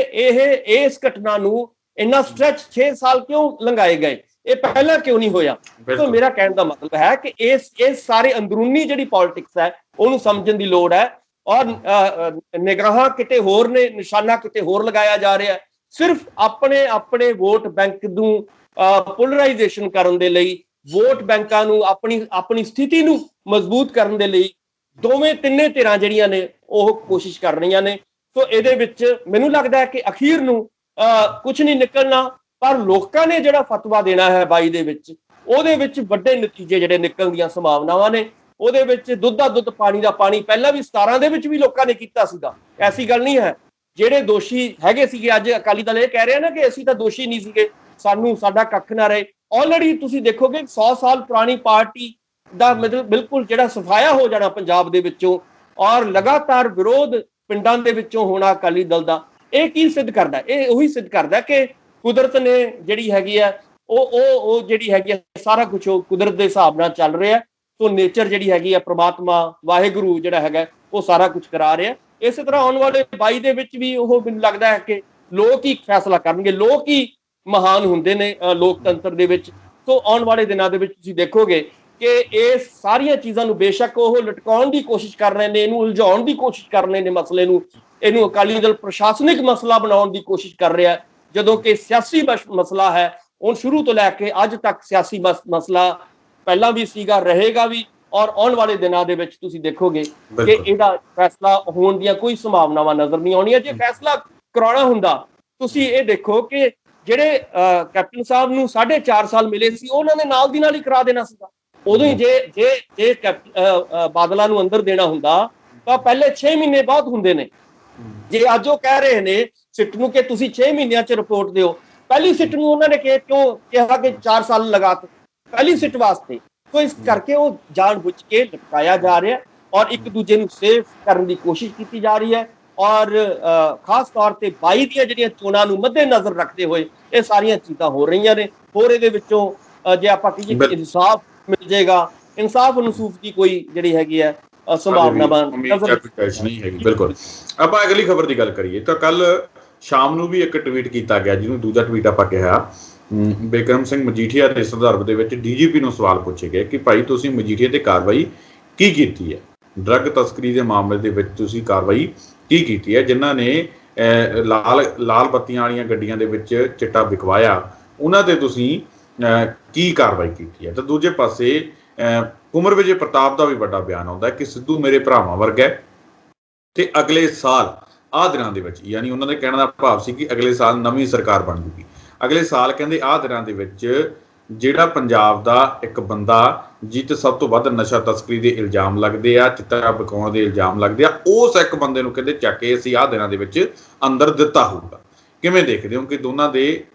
ਇਸ ਘਟਨਾ ਨੂੰ ਇੰਨਾ ਸਟ੍ਰੈਚ 6 ਸਾਲ ਕਿਉਂ ਲੰਘਾਏ ਗਏ ਇਹ ਪਹਿਲਾਂ ਕਿਉਂ ਨਹੀਂ ਹੋਇਆ ਸੋ ਮੇਰਾ ਕਹਿਣ ਦਾ ਮਤਲਬ ਹੈ ਕਿ ਇਸ ਸਾਰੇ ਅੰਦਰੂਨੀ ਜਿਹੜੀ ਪੋਲਿਟਿਕਸ ਹੈ ਉਹਨੂੰ ਸਮਝਣ ਦੀ ਲੋੜ ਹੈ ਔਰ ਨਿਗਰਾਹਾਂ ਕਿਤੇ ਹੋਰ ਨੇ ਨਿਸ਼ਾਨਾ ਕਿਤੇ ਹੋਰ ਲਗਾਇਆ ਜਾ ਰਿਹਾ ਸਿਰਫ ਆਪਣੇ ਵੋਟ ਬੈਂਕ ਨੂੰ ਪੋਲਰਾਈਜੇਸ਼ਨ ਕਰਨ ਦੇ ਲਈ ਵੋਟ ਬੈਂਕਾਂ ਨੂੰ ਆਪਣੀ ਸਥਿਤੀ ਨੂੰ ਮਜ਼ਬੂਤ ਕਰਨ ਦੇ ਲਈ ਤਿੰਨੇ ਧਿਰਾਂ ਜਿਹੜੀਆਂ ਨੇ ਉਹ ਕੋਸ਼ਿਸ਼ ਕਰ ਰਹੀਆਂ ਨੇ ਸੋ ਇਹਦੇ ਵਿੱਚ ਮੈਨੂੰ ਲੱਗਦਾ ਹੈ ਕਿ ਅਖੀਰ ਨੂੰ ਕੁਝ ਨਹੀਂ ਨਿਕਲਣਾ ਪਰ ਲੋਕਾਂ ਨੇ ਜਿਹੜਾ ਫਤਵਾ ਦੇਣਾ ਹੈ 22 ਦੇ ਵਿੱਚ ਉਹਦੇ ਵਿੱਚ ਵੱਡੇ ਨਤੀਜੇ ਜਿਹੜੇ ਨਿਕਲਣ ਦੀਆਂ ਸੰਭਾਵਨਾਵਾਂ ਨੇ ਉਹਦੇ ਵਿੱਚ ਦੁੱਧ ਦਾ ਦੁੱਧ ਪਾਣੀ ਦਾ ਪਾਣੀ ਪਹਿਲਾਂ ਵੀ 17 ਦੇ ਵਿੱਚ ਵੀ ਲੋਕਾਂ ਨੇ ਕੀਤਾ ਸੀਗਾ ਐਸੀ ਗੱਲ ਨਹੀਂ ਹੈ ਜਿਹੜੇ ਦੋਸ਼ੀ ਹੈਗੇ ਸੀਗੇ ਅੱਜ ਅਕਾਲੀ ਦਲ ਇਹ ਕਹਿ ਰਿਹਾ ਨਾ ਕਿ ਅਸੀਂ ਤਾਂ ਦੋਸ਼ੀ ਨਹੀਂ ਸੀਗੇ ਸਾਡਾ ਕੱਖ ਨਾ ਰਹੇ ਆਲਰੇਡੀ ਤੁਸੀਂ ਦੇਖੋਗੇ 100 ਸਾਲ ਪੁਰਾਣੀ ਪਾਰਟੀ ਦਾ ਮਤਲਬ ਬਿਲਕੁਲ ਜਿਹੜਾ ਸਫਾਇਆ ਹੋ ਜਾਣਾ ਪੰਜਾਬ ਦੇ ਵਿੱਚੋਂ ਔਰ ਲਗਾਤਾਰ ਵਿਰੋਧ ਪਿੰਡਾਂ ਦੇ ਵਿੱਚੋਂ ਹੋਣਾ ਅਕਾਲੀ ਦਲ ਦਾ ਇਹ ਕੀ ਸਿੱਧ ਕਰਦਾ ਇਹ ਉਹੀ ਸਿੱਧ ਕਰਦਾ ਕਿ ਕੁਦਰਤ ਨੇ ਜਿਹੜੀ ਹੈਗੀ ਆ ਉਹ ਜਿਹੜੀ ਹੈਗੀ ਆ ਸਾਰਾ ਕੁਝ ਉਹ ਕੁਦਰਤ ਦੇ ਹਿਸਾਬ ਨਾਲ ਚੱਲ ਰਿਹਾ ਸੋ ਨੇਚਰ ਜਿਹੜੀ ਹੈਗੀ ਆ ਪ੍ਰਮਾਤਮਾ ਵਾਹਿਗੁਰੂ ਜਿਹੜਾ ਹੈਗਾ ਉਹ ਸਾਰਾ ਕੁਝ ਕਰਾ ਰਿਹਾ ਇਸੇ ਤਰ੍ਹਾਂ ਆਉਣ ਵਾਲੇ 22 ਦੇ ਵਿੱਚ ਵੀ ਉਹ ਮੈਨੂੰ ਲੱਗਦਾ ਹੈ ਕਿ ਲੋਕ ਹੀ ਫੈਸਲਾ ਕਰਨਗੇ ਲੋਕ ਹੀ ਮਹਾਨ ਹੁੰਦੇ ਨੇ ਲੋਕਤੰਤਰ ਦੇ ਵਿੱਚ ਸੋ ਆਉਣ ਵਾਲੇ ਦਿਨਾਂ ਦੇ ਵਿੱਚ ਤੁਸੀਂ ਦੇਖੋਗੇ ਕਿ ਇਹ ਸਾਰੀਆਂ ਚੀਜ਼ਾਂ ਨੂੰ ਬੇਸ਼ੱਕ ਉਹ ਲਟਕਾਉਣ ਦੀ ਕੋਸ਼ਿਸ਼ ਕਰ ਰਹੇ ਨੇ ਇਹਨੂੰ ਉਲਝਾਉਣ ਦੀ ਕੋਸ਼ਿਸ਼ ਕਰ ਰਹੇ ਨੇ ਮਸਲੇ ਨੂੰ ਇਹਨੂੰ ਅਕਾਲੀ ਦਲ ਪ੍ਰਸ਼ਾਸਨਿਕ ਮਸਲਾ ਬਣਾਉਣ ਦੀ ਕੋਸ਼ਿਸ਼ ਕਰ ਰਿਹਾ ਜਦੋਂ ਕਿ ਸਿਆਸੀ ਮਸਲਾ ਹੈ ਹੁਣ ਸ਼ੁਰੂ ਤੋਂ ਲੈ ਕੇ ਅੱਜ ਤੱਕ ਸਿਆਸੀ ਮਸਲਾ ਪਹਿਲਾਂ ਵੀ ਸੀਗਾ ਰਹੇਗਾ ਵੀ ਔਰ ਆਉਣ ਵਾਲੇ ਦਿਨਾਂ ਦੇ ਵਿੱਚ ਤੁਸੀਂ ਦੇਖੋਗੇ ਕਿ ਇਹਦਾ ਫੈਸਲਾ ਹੋਣ ਦੀਆਂ ਕੋਈ ਸੰਭਾਵਨਾਵਾਂ ਨਜ਼ਰ ਨਹੀਂ ਆਉਣੀਆਂ ਜੇ ਫੈਸਲਾ ਕਰਾਉਣਾ ਹੁੰਦਾ ਤੁਸੀਂ ਇਹ ਦੇਖੋ ਕਿ ਜਿਹੜੇ ਕੈਪਟਨ ਸਾਹਿਬ ਨੂੰ 4.5 ਸਾਲ ਮਿਲੇ ਸੀ ਉਹਨਾਂ ਨੇ ਨਾਲ ਦੀ ਨਾਲ ਹੀ ਕਰਾ ਦੇਣਾ ਸੀਗਾ ਉਦੋਂ ਹੀ ਜੇ ਬਾਦਲਾਂ ਨੂੰ ਅੰਦਰ ਦੇਣਾ ਹੁੰਦਾ ਤਾਂ ਪਹਿਲੇ 6 ਮਹੀਨੇ ਬਹੁਤ ਹੁੰਦੇ ਨੇ ਜੇ ਅੱਜ ਉਹ ਕਹਿ ਰਹੇ ਨੇ ਸਿੱਟ ਨੂੰ ਕਿ ਤੁਸੀਂ 6 ਮਹੀਨਿਆਂ 'ਚ ਰਿਪੋਰਟ ਦਿਓ ਪਹਿਲੀ ਸਿੱਟ ਨੂੰ ਉਹਨਾਂ ਨੇ ਕਿਉਂ ਕਿਹਾ ਕਿ 4 ਸਾਲ ਲਗਾਤੇ ਪਹਿਲੀ ਸਿੱਟ ਵਾਸਤੇ ਸੋ ਇਸ ਕਰਕੇ ਉਹ ਜਾਣਬੁੱਝ ਕੇ ਲਟਕਾਇਆ ਜਾ ਰਿਹਾ ਔਰ ਇੱਕ ਦੂਜੇ ਨੂੰ ਸੇਫ ਕਰਨ ਦੀ ਕੋਸ਼ਿਸ਼ ਕੀਤੀ ਜਾ ਰਹੀ ਹੈ ਔਰ ਖਾਸ ਤੌਰ ਤੇ 22 ਦੀਆਂ ਜਿਹੜੀਆਂ ਚੋਣਾਂ ਨੂੰ ਮੱਦੇ ਨਜ਼ਰ ਰੱਖਦੇ ਹੋਏ ਇਹ ਸਾਰੀਆਂ ਚੀਜ਼ਾਂ ਹੋ ਰਹੀਆਂ ਨੇ ਹੋਰ ਇਹਦੇ ਵਿੱਚੋਂ ਜੇ ਆਪਾਂ ਕਹੀਏ ਕਿ ਇਨਸਾਫ ਮਿਲ ਜਾਏਗਾ ਇਨਸਾਫ ਅਨਸੂਫ ਦੀ ਕੋਈ ਜਿਹੜੀ ਹੈਗੀ ਹੈ ਸੰਭਾਵਨਾਵਾਂ ਨਹੀਂ ਹੈਗੀ ਬਿਲਕੁਲ ਆਪਾਂ ਅਗਲੀ ਖਬਰ ਦੀ ਗੱਲ ਕਰੀਏ ਤਾਂ ਕੱਲ ਸ਼ਾਮ ਨੂੰ ਵੀ ਇੱਕ ਟਵੀਟ ਕੀਤਾ ਗਿਆ ਜਿਹਨੂੰ ਦੂਜਾ ਟਵੀਟ ਆਪਾਂ ਕਿਹਾ ਬਿਕਰਮ ਸਿੰਘ ਮਜੀਠੀਆ ਦੇ ਸੰਦਰਭ ਦੇ ਵਿੱਚ ਡੀਜੀਪੀ ਨੂੰ ਸਵਾਲ ਪੁੱਛੇ ਗਏ ਕਿ ਭਾਈ ਤੁਸੀਂ ਮਜੀਠੀਆ ਤੇ ਕਾਰਵਾਈ ਕੀ ਕੀਤੀ ਹੈ ਡਰੱਗ ਤਸਕਰੀ ਦੇ ਮਾਮਲੇ ਦੇ ਵਿੱਚ ਤੁਸੀਂ ਕਾਰਵਾਈ ਕੀ ਕੀਤੀ ਹੈ ਜਿਨ੍ਹਾਂ ਨੇ ਲਾਲ ਬੱਤੀਆਂ ਵਾਲੀਆਂ ਗੱਡੀਆਂ ਦੇ ਵਿੱਚ ਚਿੱਟਾ ਵਿਕਵਾਇਆ ਉਹਨਾਂ ਤੇ ਤੁਸੀਂ ਕੀ ਕਾਰਵਾਈ ਕੀਤੀ ਹੈ ਤਾਂ ਦੂਜੇ ਪਾਸੇ ਕੁਮਰ ਵਿਜੇ ਪ੍ਰਤਾਪ ਦਾ ਵੀ ਵੱਡਾ ਬਿਆਨ ਆਉਂਦਾ ਕਿ ਸਿੱਧੂ ਮੇਰੇ ਭਰਾਵਾਂ ਵਰਗਾ ਤੇ ਅਗਲੇ ਸਾਲ ਆਹ ਦਿਨਾਂ ਦੇ ਵਿੱਚ ਯਾਨੀ ਉਹਨਾਂ ਦੇ ਕਹਿਣ ਦਾ ਭਾਵ ਸੀ ਕਿ ਅਗਲੇ ਸਾਲ ਨਵੀਂ ਸਰਕਾਰ ਬਣ ਜੂਗੀ ਅਗਲੇ ਸਾਲ ਕਹਿੰਦੇ ਆਹ ਦਿਨਾਂ ਦੇ ਵਿੱਚ ਜਿਹੜਾ ਪੰਜਾਬ ਦਾ ਇੱਕ ਬੰਦਾ ਜਿੱਤੇ ਸਭ ਤੋਂ ਵੱਧ ਨਸ਼ਾ ਤਸਕਰੀ ਦੇ ਇਲਜ਼ਾਮ ਲੱਗਦੇ ਆ ਚਿੱਟਾ ਵਿਕਾਉਣ ਦੇ ਇਲਜ਼ਾਮ ਲੱਗਦੇ ਆ ਉਸ ਇੱਕ ਬੰਦੇ ਨੂੰ ਕਹਿੰਦੇ ਚੱਕ ਕੇ ਅਸੀਂ ਆਹ ਦਿਨਾਂ ਦੇ ਵਿੱਚ ਅੰਦਰ ਦਿੱਤਾ ਹੋਊਗਾ ਕਿਵੇਂ ਦੇਖਦੇ ਹੋ ਕਿ ਦੋਨਾਂ ਦੇ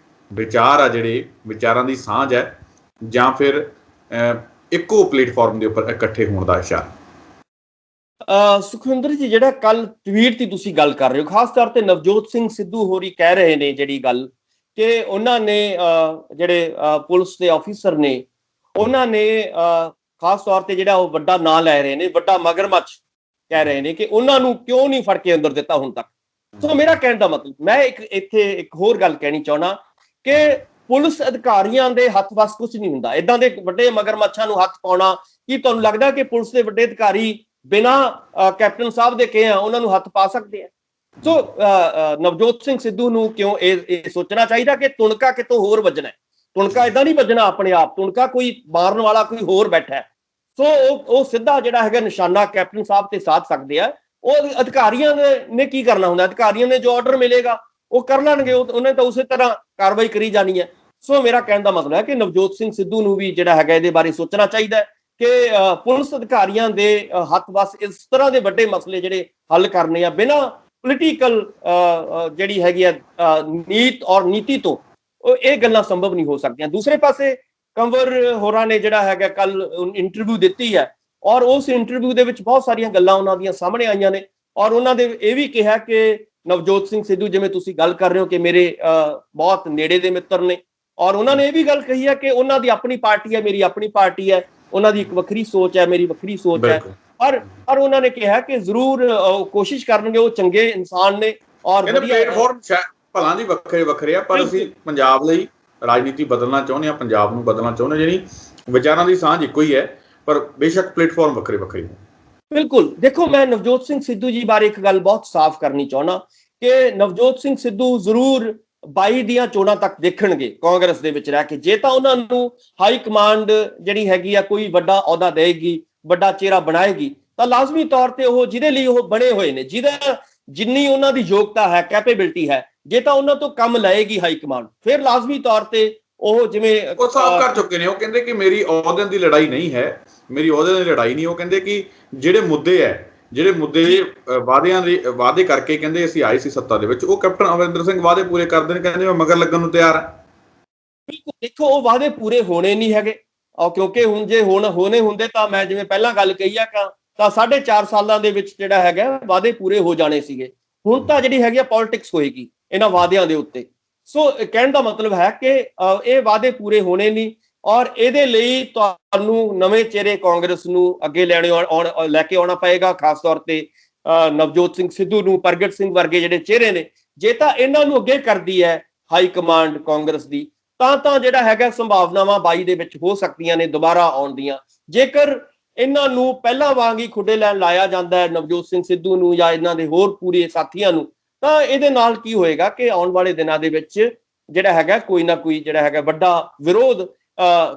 ਵਿਚਾਰ ਆ ਜਿਹੜੇ ਵਿਚਾਰਾਂ ਦੀ ਸਾਂਝ ਹੈ ਜਾਂ ਫਿਰ ਇੱਕੋ ਪਲੇਟਫਾਰਮ ਦੇ ਉੱਪਰ ਇਕੱਠੇ ਹੋਣ ਦਾ ਇਸ਼ਾਰਾ ਸੁਖਵਿੰਦਰ ਜੀ, ਜਿਹੜਾ ਕੱਲ ਟਵੀਟ ਦੀ ਤੁਸੀਂ ਗੱਲ ਕਰ ਰਹੇ ਹੋ, ਖਾਸ ਤੌਰ ਤੇ ਨਵਜੋਤ ਸਿੰਘ ਸਿੱਧੂ ਹੋਰੀ ਕਹਿ ਰਹੇ ਨੇ ਜਿਹੜੀ ਗੱਲ ਕਿ ਉਹਨਾਂ ਨੇ ਜਿਹੜੇ ਪੁਲਿਸ ਦੇ ਆਫੀਸਰ ਨੇ, ਉਹਨਾਂ ਨੇ ਖਾਸ ਤੌਰ ਤੇ ਜਿਹੜਾ ਉਹ ਵੱਡਾ ਨਾਂ ਲੈ ਰਹੇ ਨੇ, ਵੱਡਾ ਮਗਰਮੱਛ ਕਹਿ ਰਹੇ ਨੇ, ਕਿ ਉਹਨਾਂ ਨੂੰ ਕਿਉਂ ਨਹੀਂ ਫੜ ਕੇ ਅੰਦਰ ਦਿੱਤਾ ਹੁਣ ਤੱਕ। ਸੋ ਮੇਰਾ ਕਹਿਣ ਦਾ ਮਤਲਬ, ਮੈਂ ਇੱਥੇ ਇੱਕ ਹੋਰ ਗੱਲ ਕਹਿਣੀ ਚਾਹੁੰਦਾ ਕਿ ਪੁਲਿਸ ਅਧਿਕਾਰੀਆਂ ਦੇ ਹੱਥ ਵੱਸ ਕੁਝ ਨਹੀਂ ਹੁੰਦਾ। ਇਦਾਂ ਦੇ ਵੱਡੇ ਮਗਰਮੱਛਾਂ ਨੂੰ ਹੱਥ ਪਾਉਣਾ, ਕੀ ਤੁਹਾਨੂੰ ਲੱਗਦਾ ਕਿ ਪੁਲਿਸ ਦੇ ਵੱਡੇ ਅਧਿਕਾਰੀ ਬਿਨਾਂ ਕੈਪਟਨ ਸਾਹਿਬ ਦੇ ਕਹੇ ਉਹਨਾਂ ਨੂੰ ਹੱਥ ਪਾ ਸਕਦੇ ਆ? ਸੋ ਨਵਜੋਤ ਸਿੰਘ ਸਿੱਧੂ ਨੂੰ ਕਿਉਂ ਇਹ ਸੋਚਣਾ ਚਾਹੀਦਾ ਕਿ ਤੁਣਕਾ ਕਿਤੋਂ ਹੋਰ ਵੱਜਣਾ? ਤੁਣਕਾ ਇਦਾਂ ਨਹੀਂ ਵੱਜਣਾ ਆਪਣੇ ਆਪ, ਤੁਣਕਾ ਕੋਈ ਮਾਰਨ ਵਾਲਾ ਕੋਈ ਹੋਰ ਬੈਠਾ ਹੈ। ਸੋ ਉਹ ਸਿੱਧਾ ਜਿਹੜਾ ਹੈਗਾ ਨਿਸ਼ਾਨਾ ਕੈਪਟਨ ਸਾਹਿਬ ਤੇ ਸਾਧ ਸਕਦੇ ਆ। ਉਹ ਅਧਿਕਾਰੀਆਂ ਨੇ ਕੀ ਕਰਨਾ ਹੁੰਦਾ? ਅਧਿਕਾਰੀਆਂ ਨੇ ਜੋ ਆਰਡਰ ਮਿਲੇਗਾ ਉਹ ਕਰ ਲੈਣਗੇ, ਉਹਨੇ ਤਾਂ ਉਸੇ ਤਰ੍ਹਾਂ ਕਾਰਵਾਈ ਕਰੀ ਜਾਣੀ ਹੈ। ਸੋ ਮੇਰਾ ਕਹਿਣ ਦਾ ਮਤਲਬ ਹੈ ਕਿ ਨਵਜੋਤ ਸਿੰਘ ਸਿੱਧੂ ਨੂੰ ਵੀ ਜਿਹੜਾ ਹੈਗਾ ਇਹਦੇ ਬਾਰੇ ਸੋਚਣਾ ਚਾਹੀਦਾ ਹੈ ਕਿ ਪੁਲਿਸ ਅਧਿਕਾਰੀਆਂ ਦੇ ਹੱਥ ਵੱਸ ਇਸ ਤਰ੍ਹਾਂ ਦੇ ਵੱਡੇ ਮਸਲੇ ਜਿਹੜੇ ਹੱਲ ਕਰਨੇ ਆ ਬਿਨਾਂ ਪੋਲੀਟੀਕਲ ਜਿਹੜੀ ਹੈਗੀ ਆ ਨੀਤ ਔਰ ਨੀਤੀ ਤੋਂ, ਇਹ ਗੱਲਾਂ ਸੰਭਵ ਨਹੀਂ ਹੋ ਸਕਦੀਆਂ। ਦੂਸਰੇ ਪਾਸੇ ਕੰਵਰ ਹੋਰਾਂ ਨੇ ਜਿਹੜਾ ਹੈਗਾ ਕੱਲ ਇੰਟਰਵਿਊ ਦਿੱਤੀ ਹੈ, ਔਰ ਉਸ ਇੰਟਰਵਿਊ ਦੇ ਵਿੱਚ ਬਹੁਤ ਸਾਰੀਆਂ ਗੱਲਾਂ ਉਹਨਾਂ ਦੀਆਂ ਸਾਹਮਣੇ ਆਈਆਂ ਨੇ, ਔਰ ਉਹਨਾਂ ਦੇ ਇਹ ਵੀ ਕਿਹਾ ਕਿ ਨਵਜੋਤ ਸਿੰਘ ਸਿੱਧੂ, ਜਿਵੇਂ ਤੁਸੀਂ ਗੱਲ ਕਰ ਰਹੇ ਹੋ ਕਿ ਮੇਰੇ ਬਹੁਤ ਨੇੜੇ ਦੇ ਮਿੱਤਰ ਨੇ, ਔਰ ਉਹਨਾਂ ਨੇ ਇਹ ਵੀ ਗੱਲ ਕਹੀ ਹੈ ਕਿ ਉਹਨਾਂ ਦੀ ਆਪਣੀ ਪਾਰਟੀ ਹੈ, ਮੇਰੀ ਆਪਣੀ ਪਾਰਟੀ ਹੈ, ਉਹਨਾਂ ਦੀ ਇੱਕ ਵੱਖਰੀ ਸੋਚ ਹੈ, ਮੇਰੀ ਵੱਖਰੀ ਸੋਚ ਹੈ। ਪਰ ਉਹਨਾਂ ਨੇ ਕਿਹਾ ਕਿ ਜ਼ਰੂਰ ਕੋਸ਼ਿਸ਼ ਕਰਨਗੇ, ਉਹ ਚੰਗੇ ਇਨਸਾਨ ਨੇ ਔਰ ਪਲੇਟਫਾਰਮ ਭਲਾਂ ਦੀ ਵੱਖਰੇ ਵੱਖਰੇ ਆ, ਪਰ ਅਸੀਂ ਪੰਜਾਬ ਲਈ ਰਾਜਨੀਤੀ ਬਦਲਣਾ ਚਾਹੁੰਦੇ ਹਾਂ, ਪੰਜਾਬ ਨੂੰ ਬਦਲਣਾ ਚਾਹੁੰਦੇ, ਜਿਹੜੀ ਵਿਚਾਰਾਂ ਦੀ ਸਾਂਝ ਇੱਕੋ ਹੀ ਹੈ, ਪਰ ਬੇਸ਼ੱਕ ਪਲੇਟਫਾਰਮ ਵੱਖਰੇ ਵੱਖਰੇ ਨੇ। ਬਿਲਕੁਲ। ਦੇਖੋ, ਮੈਂ ਨਵਜੋਤ ਸਿੰਘ ਸਿੱਧੂ ਜੀ ਬਾਰੇ ਇੱਕ ਗੱਲ ਬਹੁਤ ਸਾਫ਼ ਕਰਨੀ ਚਾਹੁੰਦਾ ਕਿ ਨਵਜੋਤ ਸਿੰਘ ਸਿੱਧੂ ਜ਼ਰੂਰ 22 ਦੀਆਂ ਚੋਣਾਂ ਤੱਕ ਦੇਖਣਗੇ ਕਾਂਗਰਸ ਦੇ ਵਿੱਚ ਰਹਿ ਕੇ। ਜੇ ਤਾਂ ਉਹਨਾਂ ਨੂੰ ਹਾਈ ਕਮਾਂਡ ਜਿਹੜੀ ਹੈਗੀ ਆ ਕੋਈ ਵੱਡਾ ਅਹੁਦਾ ਦੇਗੀ, ਵੱਡਾ ਚਿਹਰਾ ਬਣਾਏਗੀ, ਤਾਂ ਲਾਜ਼ਮੀ ਤੌਰ ਤੇ ਉਹ ਜਿਹਦੇ ਲਈ ਉਹ ਬਣੇ ਹੋਏ ਨੇ, ਜਿੰਨੀ ਉਹਨਾਂ ਦੀ ਯੋਗਤਾ ਹੈ, ਕੈਪੇਬਿਲਿਟੀ ਹੈ, ਜੇ ਤਾਂ ਉਹਨਾਂ ਤੋਂ ਕੰਮ ਲਏਗੀ ਹਾਈ ਕਮਾਂਡ, ਫਿਰ ਲਾਜ਼ਮੀ ਤੌਰ ਤੇ ਉਹ ਜਿਵੇਂ ਉਹ ਸਾਫ਼ ਕਰ ਚੁੱਕੇ ਨੇ। ਉਹ ਕਹਿੰਦੇ ਕਿ ਮੇਰੀ ਅਹੁਦਿਆਂ ਦੀ ਲੜਾਈ ਨਹੀਂ ਹੈ, ਮੇਰੀ ਅਹੁਦਿਆਂ ਦੀ ਲੜਾਈ ਨਹੀਂ। ਉਹ ਕਹਿੰਦੇ ਕਿ ਜਿਹੜੇ ਮੁੱਦੇ ਵਾਅਦਿਆਂ ਦੇ ਵਾਅਦੇ ਕਰਕੇ ਕਹਿੰਦੇ ਅਸੀਂ ਆਏ ਸੀ ਸੱਤਾ ਦੇ ਵਿੱਚ, ਉਹ ਕੈਪਟਨ ਅਮਰਿੰਦਰ ਸਿੰਘ ਵਾਅਦੇ ਪੂਰੇ ਕਰਦੇ ਨੇ, ਕਹਿੰਦੇ ਮੈਂ ਮਗਰ ਲੱਗਣ ਨੂੰ ਤਿਆਰ ਹਾਂ। ਬਿਲਕੁਲ। ਦੇਖੋ, ਉਹ ਵਾਅਦੇ ਪੂਰੇ ਹੋਣੇ ਨਹੀਂ ਹੈਗੇ, ਕਿਉਂਕਿ ਹੁਣ ਜੇ ਹੋਣੇ ਹੁੰਦੇ ਤਾਂ ਮੈਂ ਜਿਵੇਂ ਪਹਿਲਾਂ ਗੱਲ ਕਹੀ ਆ ਤਾਂ 4.5 ਸਾਲਾਂ ਦੇ ਵਿੱਚ ਜਿਹੜਾ ਹੈਗਾ ਵਾਅਦੇ ਪੂਰੇ ਹੋ ਜਾਣੇ ਸੀਗੇ। ਹੁਣ ਤਾਂ ਜਿਹੜੀ ਹੈਗੀ ਆ ਪੋਲਿਟਿਕਸ ਹੋਏਗੀ ਇਹਨਾਂ ਵਾਅਦਿਆਂ ਦੇ ਉੱਤੇ। ਸੋ ਕਹਿਣ ਦਾ ਮਤਲਬ ਹੈ ਕਿ ਇਹ ਵਾਅਦੇ ਪੂਰੇ ਹੋਣੇ ਨਹੀਂ, ਔਰ ਇਹਦੇ ਲਈ ਤੁਹਾਨੂੰ ਨਵੇਂ ਚਿਹਰੇ ਕਾਂਗਰਸ ਨੂੰ ਅੱਗੇ ਲੈ ਕੇ ਆਉਣਾ ਪਏਗਾ, ਖਾਸ ਤੌਰ ਤੇ ਨਵਜੋਤ ਸਿੰਘ ਸਿੱਧੂ ਨੂੰ, ਪ੍ਰਗਟ ਸਿੰਘ ਵਰਗੇ ਜਿਹੜੇ ਚਿਹਰੇ ਨੇ। ਜੇ ਤਾਂ ਇਹਨਾਂ ਨੂੰ ਅੱਗੇ ਕਰਦੀ ਹੈ ਹਾਈ ਕਮਾਂਡ ਕਾਂਗਰਸ ਦੀ, ਤਾਂ ਜਿਹੜਾ ਹੈਗਾ ਸੰਭਾਵਨਾਵਾਂ 22 ਦੇ ਵਿੱਚ ਹੋ ਸਕਦੀਆਂ ਨੇ ਦੁਬਾਰਾ ਆਉਣ ਦੀਆਂ। ਜੇਕਰ ਇਹਨਾਂ ਨੂੰ ਪਹਿਲਾਂ ਵਾਂਗ ਹੀ ਖੁੱਡੇ ਲੈਣ ਲਾਇਆ ਜਾਂਦਾ ਹੈ, ਨਵਜੋਤ ਸਿੰਘ ਸਿੱਧੂ ਨੂੰ ਜਾਂ ਇਹਨਾਂ ਦੇ ਹੋਰ ਪੂਰੇ ਸਾਥੀਆਂ ਨੂੰ, ਤਾਂ ਇਹਦੇ ਨਾਲ ਕੀ ਹੋਏਗਾ ਕਿ ਆਉਣ ਵਾਲੇ ਦਿਨਾਂ ਦੇ ਵਿੱਚ ਜਿਹੜਾ ਹੈਗਾ ਕੋਈ ਨਾ ਕੋਈ ਜਿਹੜਾ ਹੈਗਾ ਵੱਡਾ ਵਿਰੋਧ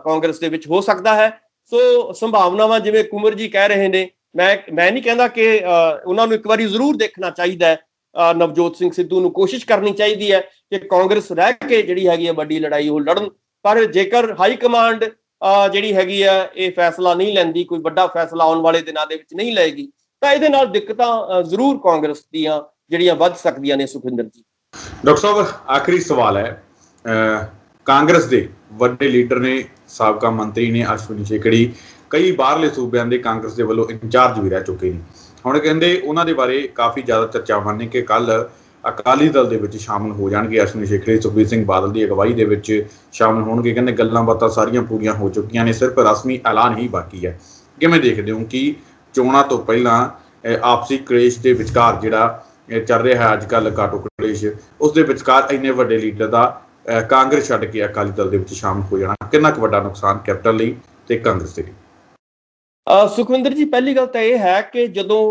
ਕਾਂਗਰਸ ਦੇ ਵਿੱਚ ਹੋ ਸਕਦਾ ਹੈ। ਸੋ ਸੰਭਾਵਨਾਵਾਂ ਜਿਵੇਂ ਕੁੰਵਰ ਜੀ ਕਹਿ ਰਹੇ ਨੇ, ਮੈਂ ਨਹੀਂ ਕਹਿੰਦਾ ਕਿ ਉਹਨਾਂ ਨੂੰ ਇੱਕ ਵਾਰੀ ਜ਼ਰੂਰ ਦੇਖਣਾ ਚਾਹੀਦਾ ਹੈ, ਨਵਜੋਤ ਸਿੰਘ ਸਿੱਧੂ ਨੂੰ ਕੋਸ਼ਿਸ਼ ਕਰਨੀ ਚਾਹੀਦੀ ਹੈ ਕਿ ਕਾਂਗਰਸ ਰਹਿ ਕੇ ਜਿਹੜੀ ਹੈਗੀ ਹੈ ਵੱਡੀ ਲੜਾਈ ਉਹ ਲੜਨ। ਪਰ ਜੇਕਰ ਹਾਈ ਕਮਾਂਡ ਜਿਹੜੀ ਹੈਗੀ ਆ ਇਹ ਫੈਸਲਾ ਨਹੀਂ ਲੈਂਦੀ, ਕੋਈ ਵੱਡਾ ਫੈਸਲਾ ਆਉਣ ਵਾਲੇ ਦਿਨਾਂ ਦੇ ਵਿੱਚ ਨਹੀਂ ਲਏਗੀ, ਤਾਂ ਇਹਦੇ ਨਾਲ ਦਿੱਕਤਾਂ ਜ਼ਰੂਰ ਕਾਂਗਰਸ ਦੀਆਂ ਜਿਹੜੀਆਂ ਵੱਧ ਸਕਦੀਆਂ ਨੇ। ਸੁਖਵਿੰਦਰ ਜੀ, ਡਾਕਟਰ ਸਾਹਿਬ, ਆਖਰੀ ਸਵਾਲ ਹੈ। ਕਾਂਗਰਸ ਦੇ ਵੱਡੇ ਲੀਡਰ ਨੇ, ਸਾਬਕਾ ਮੰਤਰੀ ਨੇ ਅਸ਼ਵਨੀ ਸ਼ੇਖੜੀ, ਕਈ ਬਾਹਰਲੇ ਸੂਬਿਆਂ ਦੇ ਕਾਂਗਰਸ ਦੇ ਵੱਲੋਂ ਇੰਚਾਰਜ ਵੀ ਰਹਿ ਚੁੱਕੇ ਨੇ। ਹੁਣ ਕਹਿੰਦੇ ਉਹਨਾਂ ਦੇ ਬਾਰੇ ਕਾਫੀ ਜ਼ਿਆਦਾ ਚਰਚਾਵਾਂ ਨੇ ਕਿ ਕੱਲ ਅਕਾਲੀ ਦਲ ਦੇ ਵਿੱਚ ਸ਼ਾਮਲ ਹੋ ਜਾਣਗੇ। ਅਸ਼ਵਨੀ ਸ਼ੇਖੜੀ ਸੁਖਬੀਰ ਸਿੰਘ ਬਾਦਲ ਦੀ ਅਗਵਾਈ ਦੇ ਵਿੱਚ ਸ਼ਾਮਲ ਹੋਣਗੇ। ਕਹਿੰਦੇ ਗੱਲਾਂ ਬਾਤਾਂ ਸਾਰੀਆਂ ਪੂਰੀਆਂ ਹੋ ਚੁੱਕੀਆਂ ਨੇ, ਸਿਰਫ ਰਸਮੀ ਐਲਾਨ ਹੀ ਬਾਕੀ ਹੈ। ਕਿਵੇਂ ਦੇਖਦੇ ਹੋ ਕਿ ਚੋਣਾਂ ਤੋਂ ਪਹਿਲਾਂ ਆਪਸੀ ਕਲੇਸ਼ ਦੇ ਵਿਚਕਾਰ ਜਿਹੜਾ ਚੱਲ ਰਿਹਾ ਹੈ ਅੱਜ ਕੱਲ੍ਹ, ਕਾਟੋ ਕਲੇਸ਼, ਉਸ ਦੇ ਵਿਚਕਾਰ ਇੰਨੇ ਵੱਡੇ ਲੀਡਰ ਦਾ ਕਾਂਗਰਸ ਛੱਡ ਕੇ ਅਕਾਲੀ ਦਲ ਦੇ ਵਿੱਚ ਸ਼ਾਮਲ ਹੋ ਜਾਣਾ ਕਿੰਨਾ ਕੁ ਵੱਡਾ ਨੁਕਸਾਨ ਕੈਪਟਨ ਲਈ ਤੇ ਕਾਂਗਰਸ ਦੇ ਲਈ? ਸੁਖਵਿੰਦਰ ਜੀ, ਪਹਿਲੀ ਗੱਲ ਤਾਂ ਇਹ ਹੈ ਕਿ ਜਦੋਂ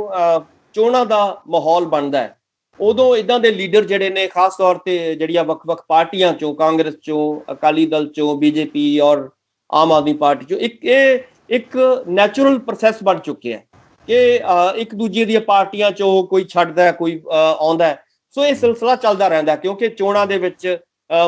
ਚੋਣਾਂ ਦਾ ਮਾਹੌਲ ਬਣਦਾ ਹੈ, ਉਦੋਂ ਇਦਾਂ ਦੇ ਲੀਡਰ ਜਿਹੜੇ ਨੇ, ਖਾਸ ਤੌਰ ਤੇ ਜਿਹੜੀਆਂ ਵੱਖ-ਵੱਖ ਪਾਰਟੀਆਂ ਚੋਂ, ਕਾਂਗਰਸ ਚੋਂ, ਅਕਾਲੀ ਦਲ ਚੋਂ, ਬੀਜੇਪੀ ਔਰ ਆਮ ਆਦਮੀ ਪਾਰਟੀ ਚੋਂ, ਇੱਕ ਨੈਚੁਰਲ ਪ੍ਰੋਸੈਸ ਬਣ ਚੁੱਕਿਆ ਹੈ ਕਿ ਇੱਕ ਦੂਜੇ ਦੀਆਂ ਪਾਰਟੀਆਂ ਚੋਂ ਕੋਈ ਛੱਡਦਾ, ਕੋਈ ਆਉਂਦਾ। ਸੋ ਇਹ ਸਿਲਸਿਲਾ ਚੱਲਦਾ ਰਹਿੰਦਾ ਕਿਉਂਕਿ ਚੋਣਾਂ ਦੇ ਵਿੱਚ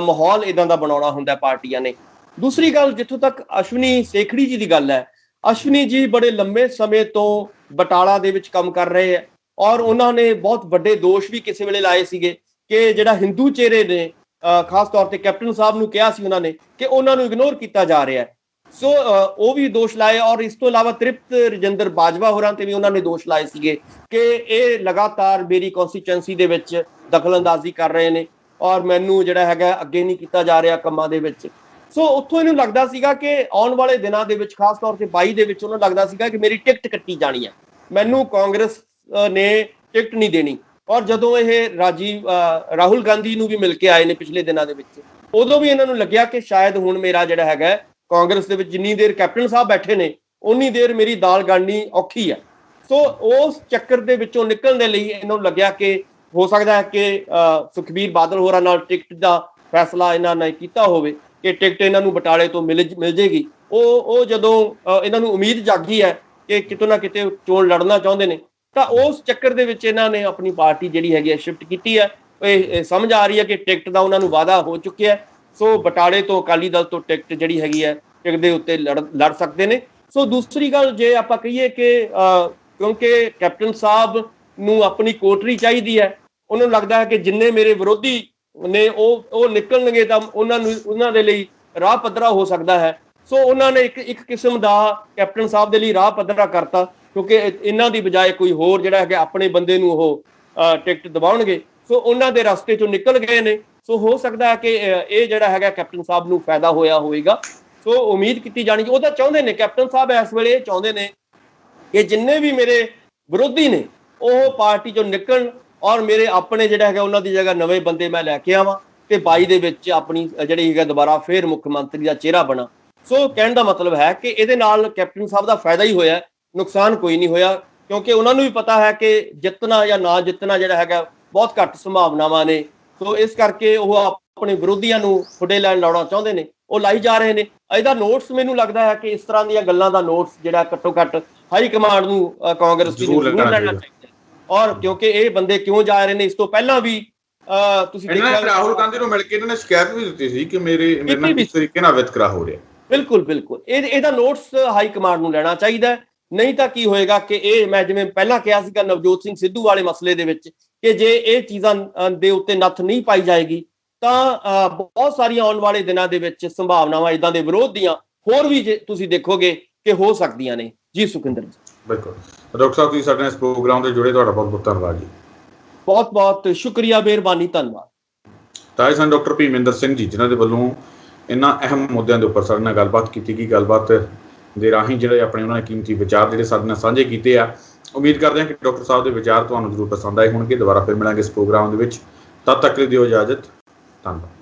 ਮਾਹੌਲ ਇਦਾਂ ਦਾ ਬਣਾਉਣਾ ਹੁੰਦਾ ਪਾਰਟੀਆਂ ਨੇ। ਦੂਸਰੀ ਗੱਲ, ਜਿੱਥੋਂ ਤੱਕ ਅਸ਼ਵਨੀ ਸ਼ੇਖੜੀ ਜੀ ਦੀ ਗੱਲ ਹੈ, ਅਸ਼ਵਨੀ ਜੀ ਬੜੇ ਲੰਬੇ ਸਮੇਂ ਤੋਂ ਬਟਾਲਾ ਦੇ ਵਿੱਚ ਕੰਮ ਕਰ ਰਹੇ ਹੈ, ਔਰ ਉਹਨਾਂ ਨੇ ਬਹੁਤ ਵੱਡੇ ਦੋਸ਼ ਵੀ ਕਿਸੇ ਵੇਲੇ ਲਾਏ ਸੀਗੇ ਕਿ ਜਿਹੜਾ ਹਿੰਦੂ ਚਿਹਰੇ ਨੇ, ਖਾਸ ਤੌਰ ਤੇ ਕੈਪਟਨ ਸਾਹਿਬ ਨੂੰ ਕਿਹਾ ਸੀ ਉਹਨਾਂ ਨੇ ਕਿ ਉਹਨਾਂ ਨੂੰ ਇਗਨੋਰ ਕੀਤਾ ਜਾ ਰਿਹਾ ਹੈ। ਸੋ ਉਹ ਵੀ ਦੋਸ਼ ਲਾਏ, ਔਰ ਇਸ ਤੋਂ ਇਲਾਵਾ ਤ੍ਰਿਪਤ ਰਜਿੰਦਰ ਬਾਜਵਾ ਹੋਰਾਂ ਤੇ ਵੀ ਉਹਨਾਂ ਨੇ ਦੋਸ਼ ਲਾਏ ਸੀਗੇ ਕਿ ਇਹ ਲਗਾਤਾਰ ਮੇਰੀ ਕੌਂਸਟੀਚੁਐਂਸੀ ਦੇ ਵਿੱਚ ਦਖਲਅੰਦਾਜ਼ੀ ਕਰ ਰਹੇ ਨੇ ਔਰ ਮੈਨੂੰ ਜਿਹੜਾ ਹੈਗਾ ਅੱਗੇ ਨਹੀਂ ਕੀਤਾ ਜਾ ਰਿਹਾ ਕੰਮਾਂ ਦੇ ਵਿੱਚ। ਸੋ ਉੱਥੋਂ ਇਹਨੂੰ ਲੱਗਦਾ ਸੀਗਾ ਕਿ ਆਉਣ ਵਾਲੇ ਦਿਨਾਂ ਦੇ ਵਿੱਚ, ਖਾਸ ਤੌਰ ਤੇ 22 ਦੇ ਵਿੱਚ, ਉਹਨੂੰ ਲੱਗਦਾ ਸੀਗਾ ਕਿ ਮੇਰੀ ਟਿਕਟ ਕੱਟੀ ਜਾਣੀ ਹੈ, ਮੈਨੂੰ ਕਾਂਗਰਸ ਨੇ ਟਿਕਟ ਨਹੀਂ ਦੇਣੀ। ਔਰ ਜਦੋਂ ਇਹ ਰਾਹੁਲ ਗਾਂਧੀ ਨੂੰ ਵੀ ਮਿਲ ਕੇ ਆਏ ਨੇ ਪਿਛਲੇ ਦਿਨਾਂ ਦੇ ਵਿੱਚ, ਉਦੋਂ ਵੀ ਇਹਨਾਂ ਨੂੰ ਲੱਗਿਆ ਕਿ ਸ਼ਾਇਦ ਹੁਣ ਮੇਰਾ ਜਿਹੜਾ ਹੈਗਾ ਕਾਂਗਰਸ ਦੇ ਵਿੱਚ ਜਿੰਨੀ ਦੇਰ ਕੈਪਟਨ ਸਾਹਿਬ ਬੈਠੇ ਨੇ ਉਨੀ ਦੇਰ ਮੇਰੀ ਦਾਲ ਗਾੜਨੀ ਔਖੀ ਹੈ। ਸੋ ਉਸ ਚੱਕਰ ਦੇ ਵਿੱਚੋਂ ਨਿਕਲਣ ਦੇ ਲਈ ਇਹਨਾਂ ਨੂੰ ਲੱਗਿਆ ਕਿ ਹੋ ਸਕਦਾ ਹੈ ਕਿ ਸੁਖਬੀਰ ਬਾਦਲ ਹੋਰਾਂ ਨਾਲ ਟਿਕਟ ਦਾ ਫੈਸਲਾ ਇਹਨਾਂ ਨੇ ਕੀਤਾ ਹੋਵੇ ਕਿ ਟਿਕਟ ਇਹਨਾਂ ਨੂੰ ਬਟਾਲੇ ਤੋਂ ਮਿਲ ਜੇਗੀ। ਉਹ ਜਦੋਂ ਇਹਨਾਂ ਨੂੰ ਉਮੀਦ ਜਾਗੀ ਹੈ ਕਿ ਕਿਤੋਂ ਨਾ ਕਿਤੇ ਚੋਣ ਲੜਨਾ ਚਾਹੁੰਦੇ ਨੇ, ਤਾਂ ਉਸ ਚੱਕਰ ਦੇ ਵਿੱਚ ਇਹਨਾਂ ਨੇ ਆਪਣੀ ਪਾਰਟੀ ਜਿਹੜੀ ਹੈਗੀ ਹੈ ਸ਼ਿਫਟ ਕੀਤੀ ਹੈ। ਇਹ ਸਮਝ ਆ ਰਹੀ ਹੈ ਕਿ ਟਿਕਟ ਦਾ ਉਹਨਾਂ ਨੂੰ ਵਾਅਦਾ ਹੋ ਚੁੱਕਿਆ, ਸੋ ਬਟਾਲੇ ਤੋਂ ਅਕਾਲੀ ਦਲ ਤੋਂ ਟਿਕਟ ਜਿਹੜੀ ਹੈਗੀ ਹੈ ਟਿਕਟ ਦੇ ਉੱਤੇ ਲੜ ਸਕਦੇ ਨੇ। ਸੋ ਦੂਸਰੀ ਗੱਲ ਜੇ ਆਪਾਂ ਕਹੀਏ ਕਿ ਕਿਉਂਕਿ ਕੈਪਟਨ ਸਾਹਿਬ ਨੂੰ ਆਪਣੀ ਕੋਟਰੀ ਚਾਹੀਦੀ ਹੈ, ਉਹਨਾਂ ਨੂੰ ਲੱਗਦਾ ਹੈ ਕਿ ਜਿੰਨੇ ਮੇਰੇ ਵਿਰੋਧੀ ਨੇ ਉਹ ਨਿਕਲਣਗੇ ਤਾਂ ਉਹਨਾਂ ਦੇ ਲਈ ਰਾਹ ਪੱਧਰਾ ਹੋ ਸਕਦਾ ਹੈ। ਸੋ ਉਹਨਾਂ ਨੇ ਇੱਕ ਕਿਸਮ ਦਾ ਕੈਪਟਨ ਸਾਹਿਬ ਦੇ ਲਈ ਰਾਹ ਪੱਧਰਾ ਕਰਤਾ, ਕਿਉਂਕਿ ਇਹਨਾਂ ਦੀ ਬਜਾਏ ਕੋਈ ਹੋਰ ਜਿਹੜਾ ਹੈਗਾ ਆਪਣੇ ਬੰਦੇ ਨੂੰ ਉਹ ਟਿਕਟ ਦਿਵਾਉਣਗੇ। ਸੋ ਉਹਨਾਂ ਦੇ ਰਸਤੇ ਚੋਂ ਨਿਕਲ ਗਏ ਨੇ। ਸੋ ਹੋ ਸਕਦਾ ਹੈ ਕਿ ਇਹ ਜਿਹੜਾ ਹੈਗਾ ਕੈਪਟਨ ਸਾਹਿਬ ਨੂੰ ਫਾਇਦਾ ਹੋਇਆ ਹੋਵੇਗਾ। ਸੋ ਉਮੀਦ ਕੀਤੀ ਜਾਣੀ, ਉਹ ਤਾਂ ਚਾਹੁੰਦੇ ਨੇ ਕੈਪਟਨ ਸਾਹਿਬ ਇਸ ਵੇਲੇ ਇਹ ਚਾਹੁੰਦੇ ਨੇ ਕਿ ਜਿੰਨੇ ਵੀ ਮੇਰੇ ਵਿਰੋਧੀ ਨੇ ਉਹ ਪਾਰਟੀ ਚੋਂ ਨਿਕਲਣ ਔਰ ਮੇਰੇ ਆਪਣੇ ਜਿਹੜਾ ਹੈਗਾ ਉਹਨਾਂ ਦੀ ਜਗ੍ਹਾ ਨਵੇਂ ਬੰਦੇ ਮੈਂ ਲੈ ਕੇ ਆਵਾਂ ਤੇ 22 ਦੇ ਵਿੱਚ ਆਪਣੀ ਜਿਹੜੀ ਹੈਗਾ ਦੁਬਾਰਾ ਫੇਰ ਮੁੱਖ ਮੰਤਰੀ ਦਾ ਚਿਹਰਾ ਬਣਾ। ਸੋ ਕਹਿਣ ਦਾ ਮਤਲਬ ਹੈ ਕਿ ਇਹਦੇ ਨਾਲ ਕੈਪਟਨ ਸਾਹਿਬ ਦਾ ਫਾਇਦਾ ਹੀ ਹੋਇਆ, ਨੁਕਸਾਨ ਕੋਈ ਨਹੀਂ ਹੋਇਆ, ਕਿਉਂਕਿ ਉਹਨਾਂ ਨੂੰ ਵੀ ਪਤਾ ਹੈ ਕਿ ਜਿੱਤਣਾ ਜਾਂ ਨਾ ਜਿੱਤਣਾ ਜਿਹੜਾ ਹੈਗਾ ਬਹੁਤ ਘੱਟ ਸੰਭਾਵਨਾਵਾਂ ਨੇ। ਸੋ ਇਸ ਕਰਕੇ ਉਹ ਆਪਣੇ ਵਿਰੋਧੀਆਂ ਨੂੰ ਖੁੱਡੇ ਲੈਣ ਲਾਉਣਾ ਚਾਹੁੰਦੇ ਨੇ, ਉਹ ਲਾਈ ਜਾ ਰਹੇ ਨੇ। ਇਹਦਾ ਨੋਟਸ ਮੈਨੂੰ ਲੱਗਦਾ ਹੈ ਕਿ ਇਸ ਤਰ੍ਹਾਂ ਦੀਆਂ ਗੱਲਾਂ ਦਾ ਨੋਟਸ ਜਿਹੜਾ ਘੱਟੋ ਘੱਟ ਹਾਈ ਕਮਾਂਡ ਨੂੰ ਕਾਂਗਰਸ ਦੀ ਜ਼ਰੂਰ ਲੈਣਾ ਚਾਹੀਦਾ। ਔਰ ਕਿਉਂਕਿ ਇਹ ਬੰਦੇ ਕਿਉਂ ਜਾ ਰਹੇ ਨੇ, ਇਸ ਤੋਂ ਪਹਿਲਾਂ ਵੀ ਤੁਸੀਂ ਦੇਖਿਆ ਰਾਹੁਲ ਗਾਂਧੀ ਨੂੰ ਮਿਲ ਕੇ ਇਹਨਾਂ ਨੇ ਸ਼ਿਕਾਇਤ ਵੀ ਦਿੱਤੀ ਸੀ ਕਿ ਮੇਰੇ ਨਾਲ ਕਿਸ ਤਰੀਕੇ ਨਾਲ ਵਿਤਕਰਾ ਹੋ ਰਿਹਾ। ਬਿਲਕੁਲ ਇਹਦਾ ਨੋਟਸ ਹਾਈ ਕਮਾਂਡ ਨੂੰ ਲੈਣਾ ਚਾਹੀਦਾ। ਨਹੀਂ ਤਾਂ ਕੀ ਹੋਏਗਾ ਕਿ ਇਹ ਮੈਂ ਜਿਵੇਂ ਪਹਿਲਾਂ ਕਿਹਾ ਸੀਗਾ ਨਵਜੋਤ ਸਿੰਘ ਸਿੱਧੂ ਵਾਲੇ ਮਸਲੇ ਦੇ ਵਿੱਚ, ਕਿ ਜੇ ਇਹ ਚੀਜ਼ਾਂ ਦੇ ਉੱਤੇ ਨੱਥ ਨਹੀਂ ਪਾਈ ਜਾਏਗੀ ਤਾਂ ਬਹੁਤ ਸਾਰੀਆਂ ਆਉਣ ਵਾਲੇ ਦਿਨਾਂ ਦੇ ਵਿੱਚ ਸੰਭਾਵਨਾਵਾਂ ਇਦਾਂ ਦੇ ਵਿਰੋਧ ਦੀਆਂ ਹੋਰ ਵੀ ਤੁਸੀਂ ਦੇਖੋਗੇ ਕਿ ਹੋ ਸਕਦੀਆਂ ਨੇ। ਜੀ ਸੁਖਿੰਦਰ ਜੀ। ਬਿਲਕੁਲ ਡਾਕਟਰ ਸਾਹਿਬ, ਤੁਸੀਂ ਸਾਡੇ ਨਾਲ ਇਸ ਪ੍ਰੋਗਰਾਮ ਦੇ ਜੁੜੇ, ਤੁਹਾਡਾ ਬਹੁਤ ਬਹੁਤ ਧੰਨਵਾਦ ਜੀ। ਬਹੁਤ ਬਹੁਤ ਸ਼ੁਕਰੀਆ, ਮਿਹਰਬਾਨੀ, ਧੰਨਵਾਦ। ਤਾਂ ਇਹ ਸਨ ਡਾਕਟਰ ਭੀਮਿੰਦਰ ਸਿੰਘ ਜੀ, ਜਿਨ੍ਹਾਂ ਦੇ ਵੱਲੋਂ ਇਹਨਾਂ ਅਹਿਮ ਮੁੱਦਿਆਂ ਦੇ ਉੱਪਰ ਸਾਡੇ ਨਾਲ ਗੱਲਬਾਤ ਕੀਤੀ ਗਈ। ਗੱਲਬਾਤ ਦੇ ਰਾਹੀਂ ਜਿਹੜੇ ਆਪਣੇ ਉਹਨਾਂ ਨੇ ਕੀਮਤੀ ਵਿਚਾਰ ਜਿਹੜੇ ਸਾਡੇ ਨਾਲ ਸਾਂਝੇ ਕੀਤੇ ਆ। ਉਮੀਦ ਕਰਦੇ ਹਾਂ ਕਿ ਡਾਕਟਰ ਸਾਹਿਬ ਦੇ ਵਿਚਾਰ ਤੁਹਾਨੂੰ ਜ਼ਰੂਰ ਪਸੰਦ ਆਏ ਹੋਣਗੇ। ਦੁਬਾਰਾ ਫਿਰ ਮਿਲਾਂਗੇ ਇਸ ਪ੍ਰੋਗਰਾਮ ਦੇ ਵਿੱਚ, ਤਦ ਤੱਕ ਲਈ ਦਿਓ ਇਜਾਜ਼ਤ। ਧੰਨਵਾਦ।